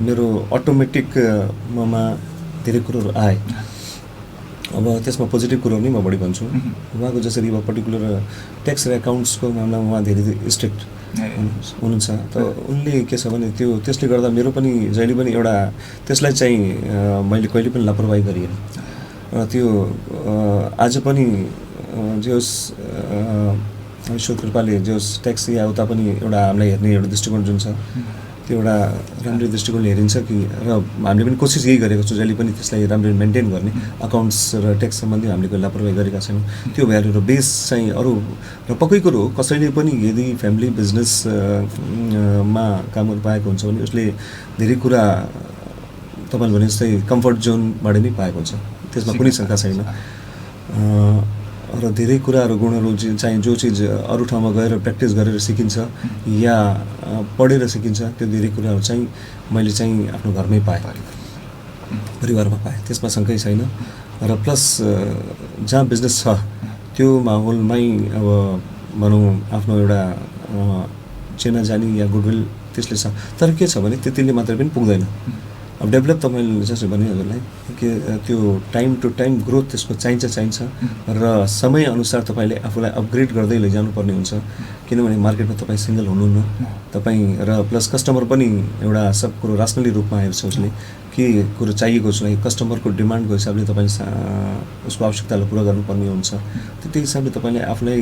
मेरो अटोमेटिक ममा धेरै कुरोहरू आए। अब त्यसमा पोजिटिभ कुरो नै म बढी भन्छु। उहाँको जसरी अब पर्टिकुलर ट्याक्स र एकाउन्ट्सको मामलामा उहाँ धेरै स्ट्रिक्ट हुनुहुन्छ, त उनले के छ भने त्यसले गर्दा मेरो पनि जहिले पनि एउटा त्यसलाई चाहिँ मैले कहिले पनि लापरवाही गरिएन। र त्यो आज पनि जोस् ईश्वर कृपाले जोस् ट्याक्स या उता पनि एउटा हामीलाई हेर्ने एउटा दृष्टिकोण जुन छ त्यो एउटा राम्रो दृष्टिकोणले हेरिन्छ कि, र हामीले पनि कोसिस यही गरेको छौँ जहिले पनि त्यसलाई राम्ररी मेन्टेन गर्ने। अकाउन्ट्स र ट्याक्स सम्बन्धी हामीले कोही लापरवाही गरेका छैनौँ। त्यो भ्यालु र बेस चाहिँ अरू र पक्कै कुरो कसैले पनि यदि फ्यामिली बिजनेस मा काम गर्नु पाएको हुन्छ भने उसले धेरै कुरा तपाईँले भने जस्तै कम्फर्ट जोनबाट नै पाएको हुन्छ, त्यसमा कुनै शङ्का छैन। र धेरै कुराहरू गुणहरू चाहिँ जो चिज अरू ठाउँमा गएर प्र्याक्टिस गरेर सिकिन्छ या पढेर सिकिन्छ त्यो धेरै कुराहरू चाहिँ मैले चाहिँ आफ्नो घरमै पाएँ, परिवारमा पाएँ, त्यसमा शङ्कै छैन। र प्लस जहाँ बिजनेस छ त्यो माहौलमै अब भनौँ आफ्नो एउटा चिनाजानी या गुडविल त्यसले छ। तर के छ भने त्यतिले मात्रै पनि पुग्दैन। अब डेभलप तपाईँले जसरी भने हजुरलाई के त्यो टाइम टु टाइम ग्रोथ त्यसको चाहिन्छ र समयअनुसार तपाईँले आफूलाई अपग्रेड गर्दै लैजानु पर्ने हुन्छ। किनभने मार्केटमा तपाईँ सिङ्गल हुनुहुन्न, तपाईँ र प्लस कस्टमर पनि एउटा सब कुरो रासनली रूपमा हेर्छ उसले के कुरो चाहिएको छ, कस्टमरको डिमान्डको हिसाबले तपाईँ उसको आवश्यकतालाई पुरा गर्नुपर्ने हुन्छ। त्यही हिसाबले तपाईँले आफूलाई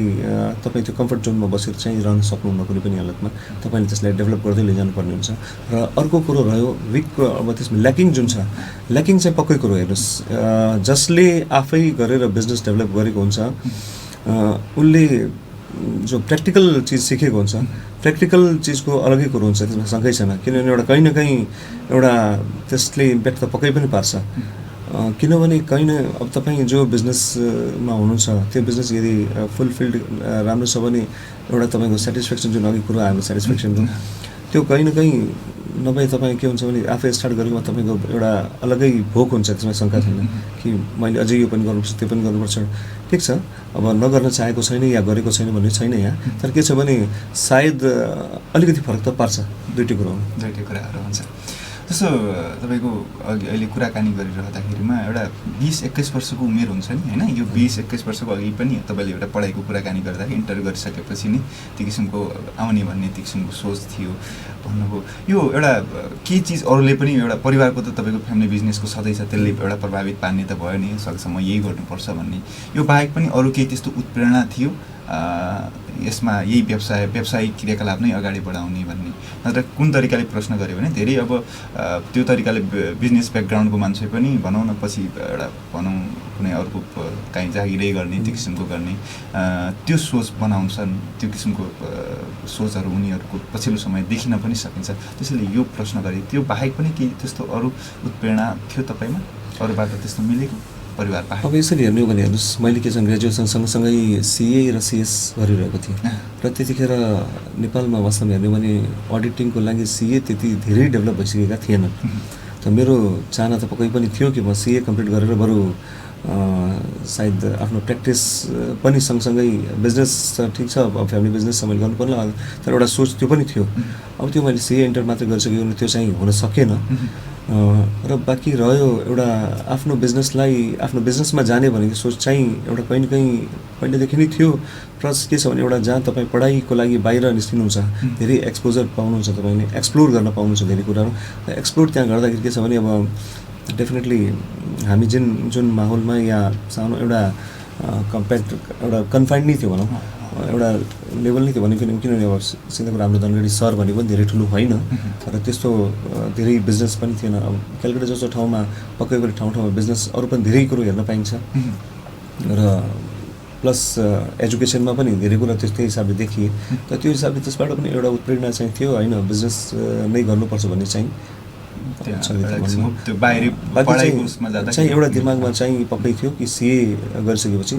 तपाईँ त्यो कम्फर्ट जोनमा बसेर चाहिँ रहन सक्नुहुन्न कुनै पनि हालतमा, तपाईँले त्यसलाई डेभलप गर्दै लैजानुपर्ने हुन्छ। र अर्को कुरो रह्यो विक कुरो, अब त्यसमा ल्याकिङ जुन छ, ल्याकिङ चाहिँ पक्कै कुरो हेर्नुहोस्, जसले आफै गरेर बिजनेस डेभलप गरेको हुन्छ उसले जो प्र्याक्टिकल चिज सिकेको हुन्छ, प्र्याक्टिकल चिजको अलगै कुरो हुन्छ, त्यसमा शङ्कै छैन। किनभने एउटा कहीँ न कहीँ एउटा त्यसले इम्प्याक्ट त पक्कै पनि पार्छ। किनभने कहीँ न अब तपाईँ जो बिजनेसमा हुनुहुन्छ त्यो बिजनेस यदि फुलफिल्ड राम्रो छ भने एउटा तपाईँको सेटिस्फ्याक्सन जुन अघि कुरो आएको सेटिस्फ्याक्सनको त्यो कहीँ न कहीँ नभए तपाईँ के हुन्छ भने आफै स्टार्ट गरेकोमा तपाईँको एउटा अलगै भोक हुन्छ, त्यसमा शङ्का छैन कि मैले अझै यो पनि गर्नुपर्छ त्यो पनि गर्नुपर्छ। ठिक छ, अब नगर्न चाहेको छैन या गरेको छैन भन्ने छैन यहाँ, तर के छ भने सायद अलिकति फरक त पार्छ दुइटै कुराहरू हुन्छ। जस्तो तपाईँको अघि अहिले कुराकानी गरिरहँदाखेरिमा एउटा 20-21 वर्षको उमेर हुन्छ नि होइन, यो 20-21 वर्षको अघि पनि तपाईँले एउटा पढाइको कुराकानी गर्दाखेरि इन्टरभ्यू गरिसकेपछि नि त्यो किसिमको आउने भन्ने त्यो किसिमको सोच थियो भन्नुभयो। यो एउटा के चिज अरूले पनि एउटा परिवारको त तपाईँको फ्यामिली बिजनेसको सधैँ छ, त्यसले एउटा प्रभावित पार्ने त भयो नि, सकेसम्म यही गर्नुपर्छ भन्ने। यो बाहेक पनि अरू केही त्यस्तो उत्प्रेरणा थियो यसमा यही व्यावसायिक क्रियाकलाप नै अगाडि बढाउने भन्ने? नत्र कुन तरिकाले प्रश्न गऱ्यो भने धेरै अब त्यो तरिकाले बिजनेस ब्याकग्राउन्डको मान्छे पनि भनौँ न पछि एउटा भनौँ कुनै अर्को काहीँ जागिरै गर्ने त्यो किसिमको गर्ने त्यो सोच बनाउँछन्, त्यो किसिमको सोचहरू उनीहरूको पछिल्लो समय देखिन पनि सकिन्छ। त्यसैले यो प्रश्न गरेँ, त्यो बाहेक पनि केही त्यस्तो अरू उत्प्रेरणा थियो तपाईँमा, अरूबाट त्यस्तो मिलेको परिवार बाहेक? अब यसरी हेर्नु हो भने हेर्नुहोस्, मैले के छ ग्रेजुएसन सँगसँगै सिए र सिएस गरिरहेको थिएँ र त्यतिखेर नेपालमा वास्तवमा हेर्नु भने अडिटिङको लागि सिए त्यति धेरै डेभलप भइसकेका थिएनन्। त मेरो चाहना त पक्कै पनि थियो कि म सिए कम्प्लिट गरेर बरु सायद आफ्नो प्र्याक्टिस पनि सँगसँगै बिजनेस ठिक छ, अब फ्यामिली बिजनेस मैले गर्नु पर्ला, तर एउटा सोच त्यो पनि थियो। अब त्यो मैले सिए इन्टर मात्रै गरिसकेँ भने त्यो चाहिँ हुन सकेन र बाँकी रह्यो एउटा आफ्नो बिजनेसमा जाने भनेको सोच चाहिँ एउटा कहीँ न कहीँ पहिलेदेखि नै थियो। प्लस के छ भने एउटा जहाँ तपाईँ पढाइको लागि बाहिर निस्किनुहुन्छ, धेरै एक्सपोजर पाउनुहुन्छ, तपाईँले एक्सप्लोर गर्न पाउनुहुन्छ धेरै कुराहरू। एक्सप्लोर त्यहाँ गर्दाखेरि के छ भने अब डेफिनेटली हामी जुन माहौलमा या सानो एउटा कम्प्याक्ट एउटा कन्फाइन्ड नै थियो भनौँ, एउटा लेभल नै थियो भने किनभने अब सिधै हाम्रो धनगढी सहर भनेको पनि धेरै ठुलो होइन र त्यस्तो धेरै बिजनेस पनि थिएन। अब क्यालकाटा जस्तो ठाउँमा पक्कै पनि ठाउँमा बिजनेस अरू पनि धेरै कुरो हेर्न पाइन्छ र प्लस एजुकेसनमा पनि धेरै कुरा त्यस्तै हिसाबले देखिए। त त्यो हिसाबले त्यसबाट पनि एउटा उत्प्रेरणा चाहिँ थियो, होइन बिजनेस नै गर्नुपर्छ भन्ने चाहिँ चाहिँ एउटा दिमागमा चाहिँ पक्कै थियो कि सिए गरिसकेपछि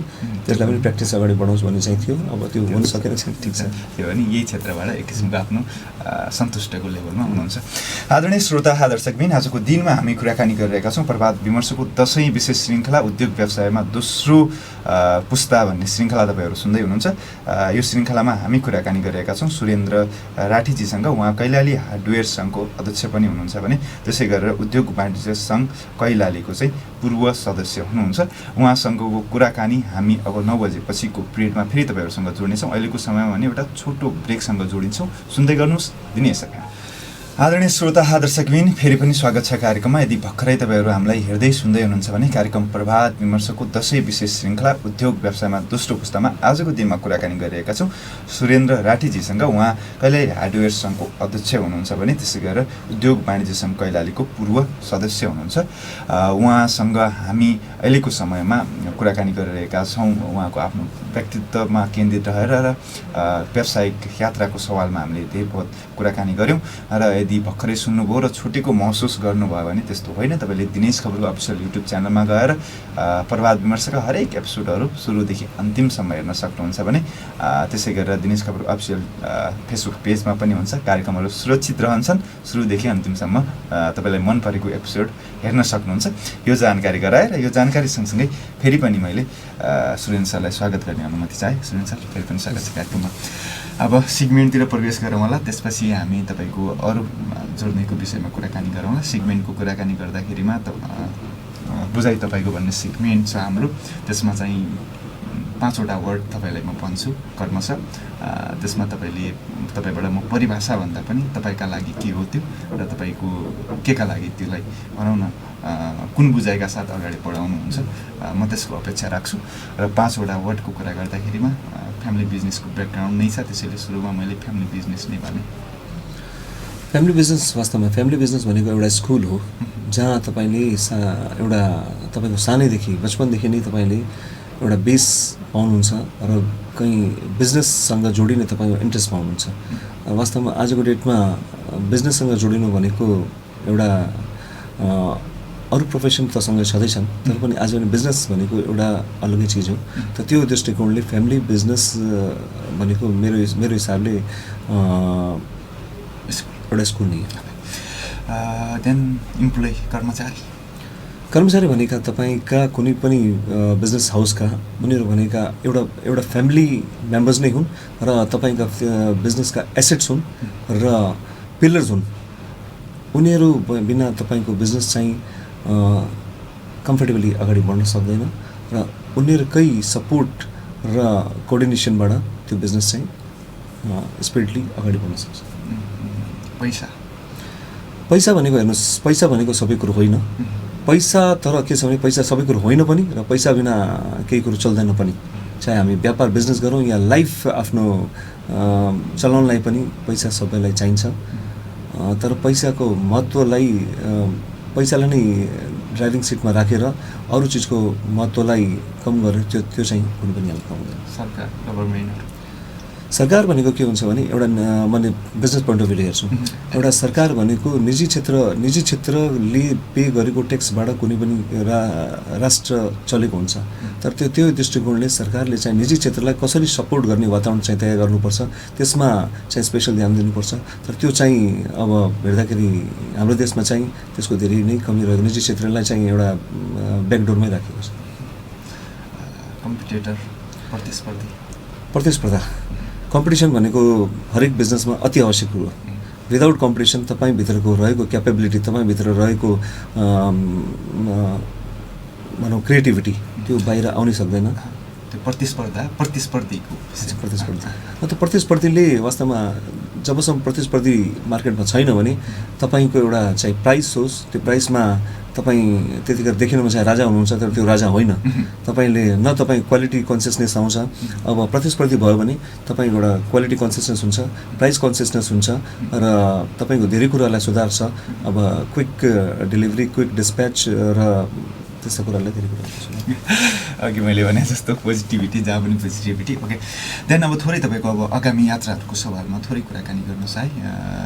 त्यसलाई पनि प्र्याक्टिस अगाडि बढाउँछ भन्ने चाहिँ थियो। अब त्यो हुन सकेन छैन, ठिक छ। त्यो भने यही क्षेत्रबाट एक किसिमको आफ्नो सन्तुष्टको लेभलमा हुनुहुन्छ। आदरणीय श्रोता दर्शकबिन, आजको दिनमा हामी कुराकानी गरिरहेका छौँ प्रभात विमर्शको दशैं विशेष श्रृङ्खला उद्योग व्यवसायमा दोस्रो पुस्ता भन्ने श्रृङ्खला तपाईँहरू सुन्दै हुनुहुन्छ। यो श्रृङ्खलामा हामी कुराकानी गरिरहेका छौँ सुरेन्द्र राठीजीसँग। उहाँ कैलाली हार्डवेयर सङ्घको अध्यक्ष पनि हुनुहुन्छ भने त्यसै गरेर उद्योग वाणिज्य सङ्घ कैलालीको चाहिँ पूर्व सदस्य हुनुहुन्छ। उहाँसँगको कुराकानी हामी अब 9 बजेपछिको पिरियडमा फेरि तपाईँहरूसँग जोड्नेछौँ। अहिलेको समयमा भने एउटा छोटो ब्रेकसँग जोडिन्छौँ, सुन्दै गर्नुहोस् दिनेश सखा। आदरणीय श्रोता दर्शकबिन, फेरि पनि स्वागत छ कार्यक्रममा। यदि भर्खरै तपाईँहरू हामीलाई हेर्दै सुन्दै हुनुहुन्छ भने कार्यक्रम प्रभात विमर्शको दशैं विशेष श्रृङ्खला उद्योग व्यवसायमा दोस्रो पुस्तामा आजको दिनमा कुराकानी गरिरहेका छौँ सुरेन्द्र राठीजीसँग। उहाँ कैलाली हार्डवेयर सङ्घको अध्यक्ष हुनुहुन्छ भने त्यसै गरेर उद्योग वाणिज्य सङ्घ कैलालीको पूर्व सदस्य हुनुहुन्छ। उहाँसँग हामी अहिलेको समयमा कुराकानी गरिरहेका छौँ उहाँको आफ्नो व्यक्तित्वमा केन्द्रित रहेर र व्यावसायिक यात्राको सवालमा हामीले धेरै बहुत कुराकानी गऱ्यौँ। र यदि भर्खरै सुन्नुभयो र छुटेको महसुस गर्नुभयो भने त्यस्तो होइन, तपाईँले दिनेश खबरको अफिसियल युट्युब च्यानलमा गएर प्रभात विमर्शका हरेक एपिसोडहरू सुरुदेखि अन्तिमसम्म हेर्न सक्नुहुन्छ भने त्यसै गरेर दिनेश खबरको अफिसियल फेसबुक पेजमा पनि हुन्छ। कार्यक्रमहरू सुरक्षित रहन्छन्, सुरुदेखि अन्तिमसम्म तपाईँलाई मन परेको एपिसोड हेर्न सक्नुहुन्छ। यो जानकारी गराएर यो जानकारी सँगसँगै फेरि पनि मैले सुरेन्द्र सरलाई स्वागत गर्ने अनुमति चाहे। सुरेन्द्र सर, फेरि पनि स्वागत छ कार्यक्रममा। अब सिगमेन्टतिर प्रवेश गरौँ होला, त्यसपछि हामी तपाईँको अरू जोड्नेको विषयमा कुराकानी गरौँला। सिगमेन्टको कुराकानी गर्दाखेरिमा बुझाइ तपाईँको भन्ने सिगमेन्ट छ हाम्रो, त्यसमा चाहिँ 5वटा वर्ड तपाईँलाई म भन्छु कर्मश। त्यसमा तपाईँबाट म परिभाषा भन्दा पनि तपाईँका लागि के हो त्यो र तपाईँको के का लागि त्यसलाई भनौँ न कुन बुझाइका साथ अगाडि बढाउनुहुन्छ, म त्यसको अपेक्षा राख्छु। र 5वटा वर्डको कुरा गर्दाखेरिमा फ्यामिली बिजनेसको ब्याकग्राउन्ड नै छ, त्यसैले सुरुमा मैले फ्यामिली बिजनेस नै भने। फ्यामिली बिजनेस वास्तवमा फ्यामिली बिजनेस भनेको एउटा स्कुल हो जहाँ तपाईँले एउटा तपाईँको सानैदेखि बचपनदेखि नै तपाईँले एउटा बेस पाउनुहुन्छ र कहीँ बिजनेससँग जोडिने तपाईँको इन्ट्रेस्ट पाउनुहुन्छ। वास्तवमा आजको डेटमा बिजनेससँग जोडिनु भनेको एउटा अरू प्रोफेसन त सँगै छँदैछन्, तर पनि आज पनि बिजनेस भनेको एउटा अलग्गै चिज हो। त त्यो दृष्टिकोणले फ्यामिली बिजनेस भनेको मेरो हिसाबले एउटा स्कुल नै हो। देन इम्प्लोइ कर्मचारी भनेका तपाईँका कुनै पनि बिजनेस हाउसका उनीहरू भनेका एउटा फ्यामिली मेम्बर्स नै हुन् र तपाईँका बिजनेसका एसेट्स हुन् र पिलर्स हुन्। उनीहरू बिना तपाईँको बिजनेस चाहिँ कम्फर्टेबली अगाडि बढ्न सक्दैन र उनीहरूकै सपोर्ट र कोअर्डिनेसनबाट त्यो बिजनेस चाहिँ स्पिडली अगाडि बढ्न सक्छ। पैसा भनेको हेर्नुहोस्, पैसा भनेको सबै कुरो होइन। पैसा तर के छ भने पैसा सबै कुरो होइन पनि र पैसा बिना केही कुरो चल्दैन पनि। चाहे हामी व्यापार बिजनेस गरौँ या लाइफ आफ्नो चलाउनलाई पनि पैसा सबैलाई चाहिन्छ। तर पैसाको महत्त्वलाई पैसालाई नै ड्राइभिङ सिटमा राखेर अरू चिजको महत्त्वलाई कम गरेर त्यो चाहिँ कुनै पनि हेल्प पाउँदैन। सरकार भनेको के हुन्छ भने एउटा मैले बिजनेस पोइन्ट अफ भ्यूले हेर्छु, एउटा सरकार भनेको निजी क्षेत्रले पे गरेको ट्याक्सबाट कुनै पनि राष्ट्र चलेको हुन्छ। तर त्यो दृष्टिकोणले सरकारले चाहिँ निजी क्षेत्रलाई कसरी सपोर्ट गर्ने वातावरण चाहिँ तयार गर्नुपर्छ, त्यसमा चाहिँ स्पेसल ध्यान दिनुपर्छ। तर त्यो चाहिँ अब हेर्दाखेरि हाम्रो देशमा चाहिँ त्यसको धेरै नै कमी रहेको, निजी क्षेत्रलाई चाहिँ एउटा ब्याकडोरमै राखेको छ। प्रतिस्पर्धा कम्पिटिसन भनेको हरेक बिजनेसमा अति आवश्यक कुरो हो। विदाउट कम्पिटिसन तपाईँभित्रको रहेको क्यापेबिलिटी, तपाईँभित्र रहेको भनौँ क्रिएटिभिटी त्यो बाहिर आउनै सक्दैन। त्यो प्रतिस्पर्धीले वास्तवमा जबसम्म प्रतिस्पर्धी मार्केटमा छैन भने तपाईँको एउटा चाहिँ प्राइस होस्, त्यो प्राइसमा तपाईँ त्यतिखेर देखिनुमा चाहिँ राजा हुनुहुन्छ, तर त्यो राजा होइन। तपाईँले न तपाईँ क्वालिटी कन्सियसनेस आउँछ। अब प्रतिस्पर्धी भयो भने तपाईँको एउटा क्वालिटी कन्सियसनेस हुन्छ, प्राइस कन्सियसनेस हुन्छ र तपाईँको धेरै कुरालाई सुधार्छ। अब क्विक डेलिभरी, क्विक डिस्प्याच र त्यस्तो कुरालाई धेरै कुरा अघि मैले भने जस्तो पोजिटिभिटी, जहाँ पनि पोजिटिभिटी। ओके, देन अब थोरै तपाईँको अब आगामी यात्राहरूको सवालमा थोरै कुराकानी गर्नुहोस् है।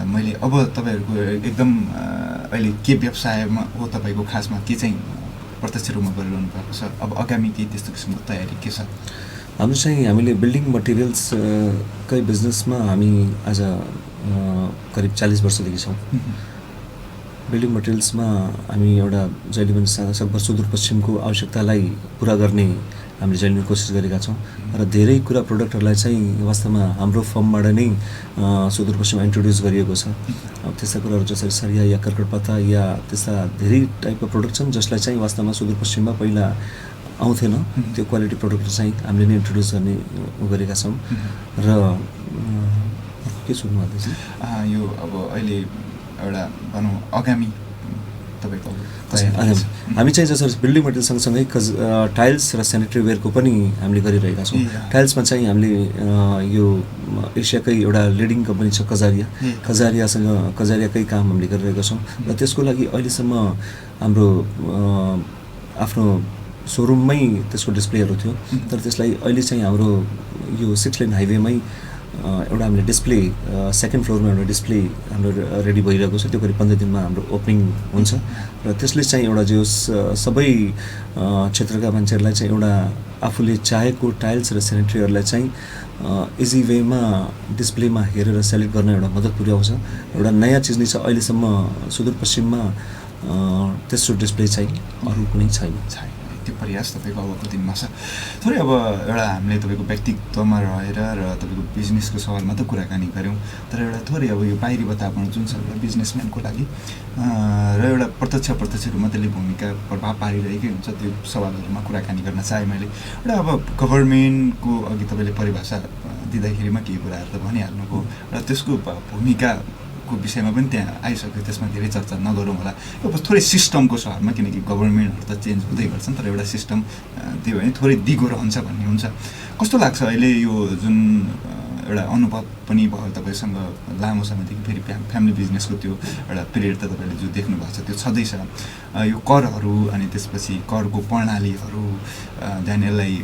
मैले अब तपाईँहरूको एकदम अहिले के व्यवसायमा हो तपाईँको, खासमा के चाहिँ प्रत्यक्ष रूपमा गरिरहनु भएको छ, अब आगामी केही त्यस्तो किसिमको तयारी के छ? हाम्रो चाहिँ हामीले बिल्डिङ मटेरियल्स कै बिजनेसमा हामी आज करिब 40 वर्षदेखि छौँ। बिल्डिङ मटेरियल्समा हामी एउटा जहिले पनि सकभर सुदूरपश्चिमको आवश्यकतालाई पुरा गर्ने हामीले जहिले पनि कोसिस गरेका छौँ र धेरै कुरा प्रोडक्टहरूलाई चाहिँ वास्तवमा हाम्रो फर्मबाट नै सुदूरपश्चिममा इन्ट्रोड्युस गरिएको छ। अब त्यस्ता कुराहरू जसरी सरिया या कर्कटपाता या त्यस्ता धेरै टाइपको प्रोडक्ट छन् जसलाई चाहिँ वास्तवमा सुदूरपश्चिममा पहिला आउँथेन। त्यो क्वालिटी प्रोडक्ट चाहिँ हामीले नै इन्ट्रोड्युस गर्ने गरेका छौँ। र के सोध्नु भएको छ यो अब अहिले एउटा भनौँ आगामी तपाईँको हामी चाहिँ जसरी बिल्डिङ मटेरियल सँगसँगै टाइल्स र सेनिटरी वेयरको पनि हामीले गरिरहेका छौँ। टाइल्समा चाहिँ हामीले यो एसियाकै एउटा लिडिङ कम्पनी छ कजारियाकै काम हामीले गरिरहेका छौँ र त्यसको लागि अहिलेसम्म हाम्रो आफ्नो सोरुममै त्यसको डिस्प्लेहरू थियो। तर त्यसलाई अहिले चाहिँ हाम्रो यो 6 लेन हाइवेमै एउटा हामीले डिस्प्ले सेकेन्ड फ्लोरमा एउटा डिस्प्ले हाम्रो रेडी भइरहेको छ। त्यो करिब 15 दिनमा हाम्रो ओपनिङ हुन्छ र त्यसले चाहिँ एउटा जो सबै क्षेत्रका मान्छेहरूलाई चाहिँ एउटा आफूले चाहेको टाइल्स र सेनिटरीहरूलाई चाहिँ इजी वेमा डिस्प्लेमा हेरेर सेलेक्ट गर्न एउटा मद्दत पुर्याउँछ। एउटा नयाँ चिज नै छ, अहिलेसम्म सुदूरपश्चिममा त्यस्तो डिस्प्ले चाहिँ अरू कुनै छैन। त्यो प्रयास तपाईँको अबको दिनमा छ। थोरै अब एउटा हामीले तपाईँको व्यक्तित्वमा रहेर र तपाईँको बिजनेसको सवालमा त कुराकानी गऱ्यौँ, तर एउटा थोरै अब यो बाहिरी वातावरण जुन छ एउटा बिजनेसम्यानको लागि र एउटा प्रत्यक्ष रूपमा त्यसले भूमिका प्रभाव पारिरहेकै हुन्छ, त्यो सवालहरूमा कुराकानी गर्न चाहेँ मैले। एउटा अब गभर्मेन्टको अघि तपाईँले परिभाषा दिँदाखेरिमा केही कुराहरू त भनिहाल्नुभयो र त्यसको भूमिका विषयमा पनि त्यहाँ आइसक्यो, त्यसमा धेरै चर्चा नगरौँ होला। अब थोरै सिस्टमको सहरमा, किनकि गभर्मेन्टहरू त चेन्ज हुँदै गर्छन्, तर एउटा सिस्टम त्यो भने थोरै दिगो रहन्छ भन्ने हुन्छ। कस्तो लाग्छ अहिले यो जुन एउटा अनुभव पनि भयो तपाईँसँग लामो समयदेखि, फेरि फ्यामिली बिजनेसको त्यो एउटा पिरियड त तपाईँले जो देख्नु भएको छ त्यो छँदैछ। यो करहरू अनि त्यसपछि करको प्रणालीहरू, त्यहाँदेखि यसलाई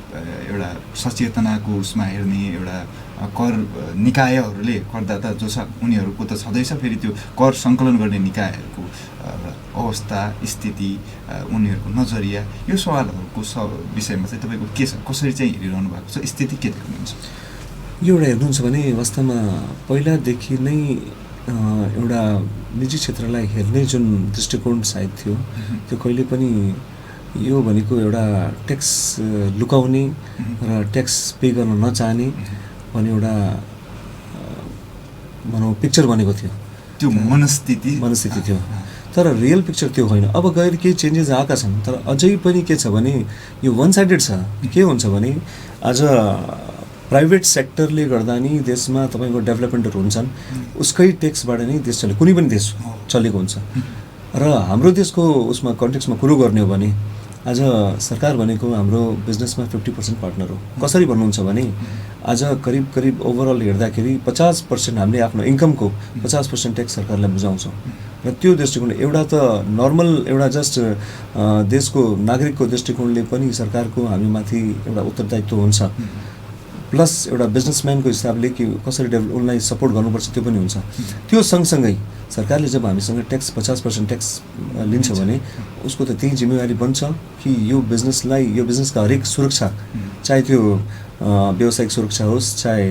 एउटा सचेतनाको उसमा हेर्ने एउटा कर निकायहरूले, करदाता जो छ उनीहरूको त छँदैछ, फेरि त्यो कर सङ्कलन गर्ने निकायहरूको अवस्था स्थिति, उनीहरूको नजरिया, यो सवालहरूको विषयमा चाहिँ तपाईँको के छ, कसरी चाहिँ हेरिरहनु भएको छ, स्थिति के देख्नुहुन्छ? यो एउटा हेर्नुहुन्छ भने वास्तवमा पहिलादेखि नै एउटा निजी क्षेत्रलाई हेर्ने जुन दृष्टिकोण सायद थियो, त्यो कहिले पनि यो भनेको एउटा ट्याक्स लुकाउने र ट्याक्स पे गर्न नचाहने भन्ने एउटा भनौँ पिक्चर बनेको थियो, त्यो मनस्थिति थियो। तर रियल पिक्चर त्यो होइन। अब गएर केही चेन्जेस आएका छन्, तर अझै पनि के छ भने यो वान साइडेड छ। के हुन्छ भने आज प्राइभेट सेक्टरले गर्दा नि देशमा तपाईँको डेभलपमेन्टहरू हुन्छन्, उसकै ट्याक्सबाट नै देश चले, कुनै पनि देश चलेको हुन्छ। र हाम्रो देशको उसमा कन्टेक्समा कुरो गर्ने हो भने आज सरकार भनेको हाम्रो बिजनेसमा 50% पार्टनर हो। कसरी भन्नुहुन्छ भने आज करिब ओभरअल हेर्दाखेरि 50% हामीले आफ्नो इन्कमको 50% ट्याक्स सरकारलाई बुझाउँछौँ। र त्यो दृष्टिकोणले एउटा त नर्मल एउटा जस्ट देशको नागरिकको दृष्टिकोणले पनि सरकारको हामीमाथि एउटा उत्तरदायित्व हुन्छ, प्लस एउटा बिजनेसम्यानको हिसाबले कि कसरी उनलाई सपोर्ट गर्नुपर्छ त्यो पनि हुन्छ। त्यो सँगसँगै सरकारले जब हामीसँग ट्याक्स 50% ट्याक्स लिन्छ भने उसको त त्यही जिम्मेवारी बन्छ कि यो बिजनेसका हरेक सुरक्षा, चाहे त्यो व्यावसायिक सुरक्षा होस् चाहे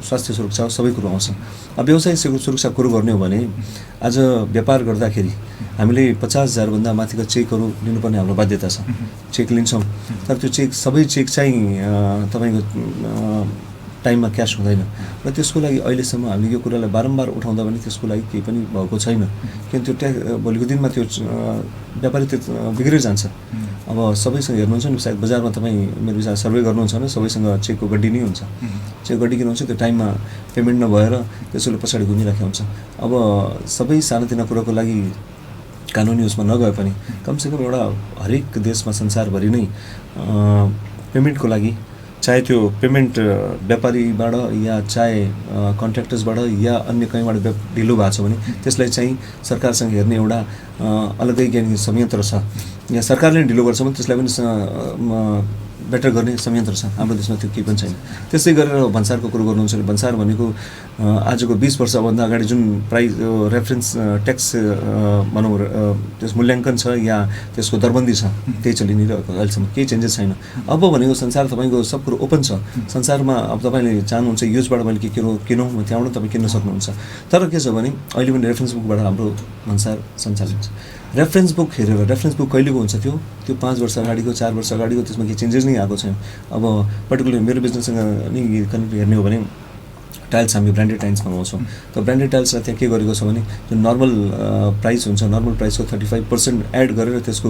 स्वास्थ्य सुरक्षा होस्, सबै कुरो आउँछ। अब व्यावसायिक सुरक्षा कुरो गर्ने हो भने आज व्यापार गर्दाखेरि हामीले 50,000 माथिका चेकहरू लिनुपर्ने हाम्रो बाध्यता छ। चेक लिन्छौँ, तर त्यो सबै चेक चाहिँ तपाईँको टाइममा क्यास हुँदैन। र त्यसको लागि अहिलेसम्म हामीले यो कुरालाई बारम्बार उठाउँदा पनि त्यसको लागि केही पनि भएको छैन। किन त्यो भोलिको दिनमा त्यो व्यापारी त्यो बिग्रै जान्छ। अब सबैसँग हेर्नुहुन्छ नि, सायद बजारमा तपाईँ मेरो विचार सर्वे गर्नुहुन्छ भने सबैसँग चेकको गड्डी नै हुन्छ। चेक गड्डी किन हुन्छ, त्यो टाइममा पेमेन्ट नभएर त्यसले पछाडि घुमिराखेको हुन्छ। अब सबै सानोतिनो कुरोको लागि कानुनी उसमा नगए पनि कमसेकम एउटा हरेक देशमा संसारभरि नै पेमेन्टको लागि, चाहे त्यो पेमेन्ट व्यापारीबाट या चाहे कन्ट्र्याक्टर्सबाट या अन्य कहीँबाट ढिलो भएको छ भने त्यसलाई चाहिँ सरकारसँग हेर्ने एउटा अलग्गै संयन्त्र छ। या सरकारले ढिलो गर्छ भने त्यसलाई पनि बेटर गर्ने संयन्त्र छ। हाम्रो देशमा त्यो केही पनि छैन। त्यसै गरेर भन्सारको कुरो गर्नुहुन्छ भने भन्सार भनेको आजको 20 वर्षभन्दा अगाडि जुन रेफरेन्स ट्याक्स भनौँ त्यस मूल्याङ्कन छ या त्यसको दरबन्दी छ त्यही चलि नै रहेको, अहिलेसम्म केही चेन्जेस छैन। अब भनेको संसार तपाईँको सब कुरो ओपन छ। संसारमा अब तपाईँले चाहनुहुन्छ युजबाट मैले के किनौँ त्यहाँबाट तपाईँ किन्न सक्नुहुन्छ। तर के छ भने अहिले पनि रेफरेन्स बुकबाट हाम्रो भन्सार सञ्चालित छ। रेफरेन्स बुक हेरेर, रेफरेन्स बुक कहिलेको हुन्छ त्यो 5 वर्ष अगाडिको 4 वर्ष अगाडिको, त्यसमा केही चेन्जेस नै आएको छैन। अब पर्टिकुलर मेरो बिजनेससँग नि कनेक्ट हेर्ने हो भने टाइल्स हामी ब्रान्डेड टाइल्स बनाउँछौँ। त ब्रान्डेड टाइल्सलाई त्यहाँ के गरेको छ भने जुन नर्मल प्राइस हुन्छ, नर्मल प्राइसको 35% एड गरेर त्यसको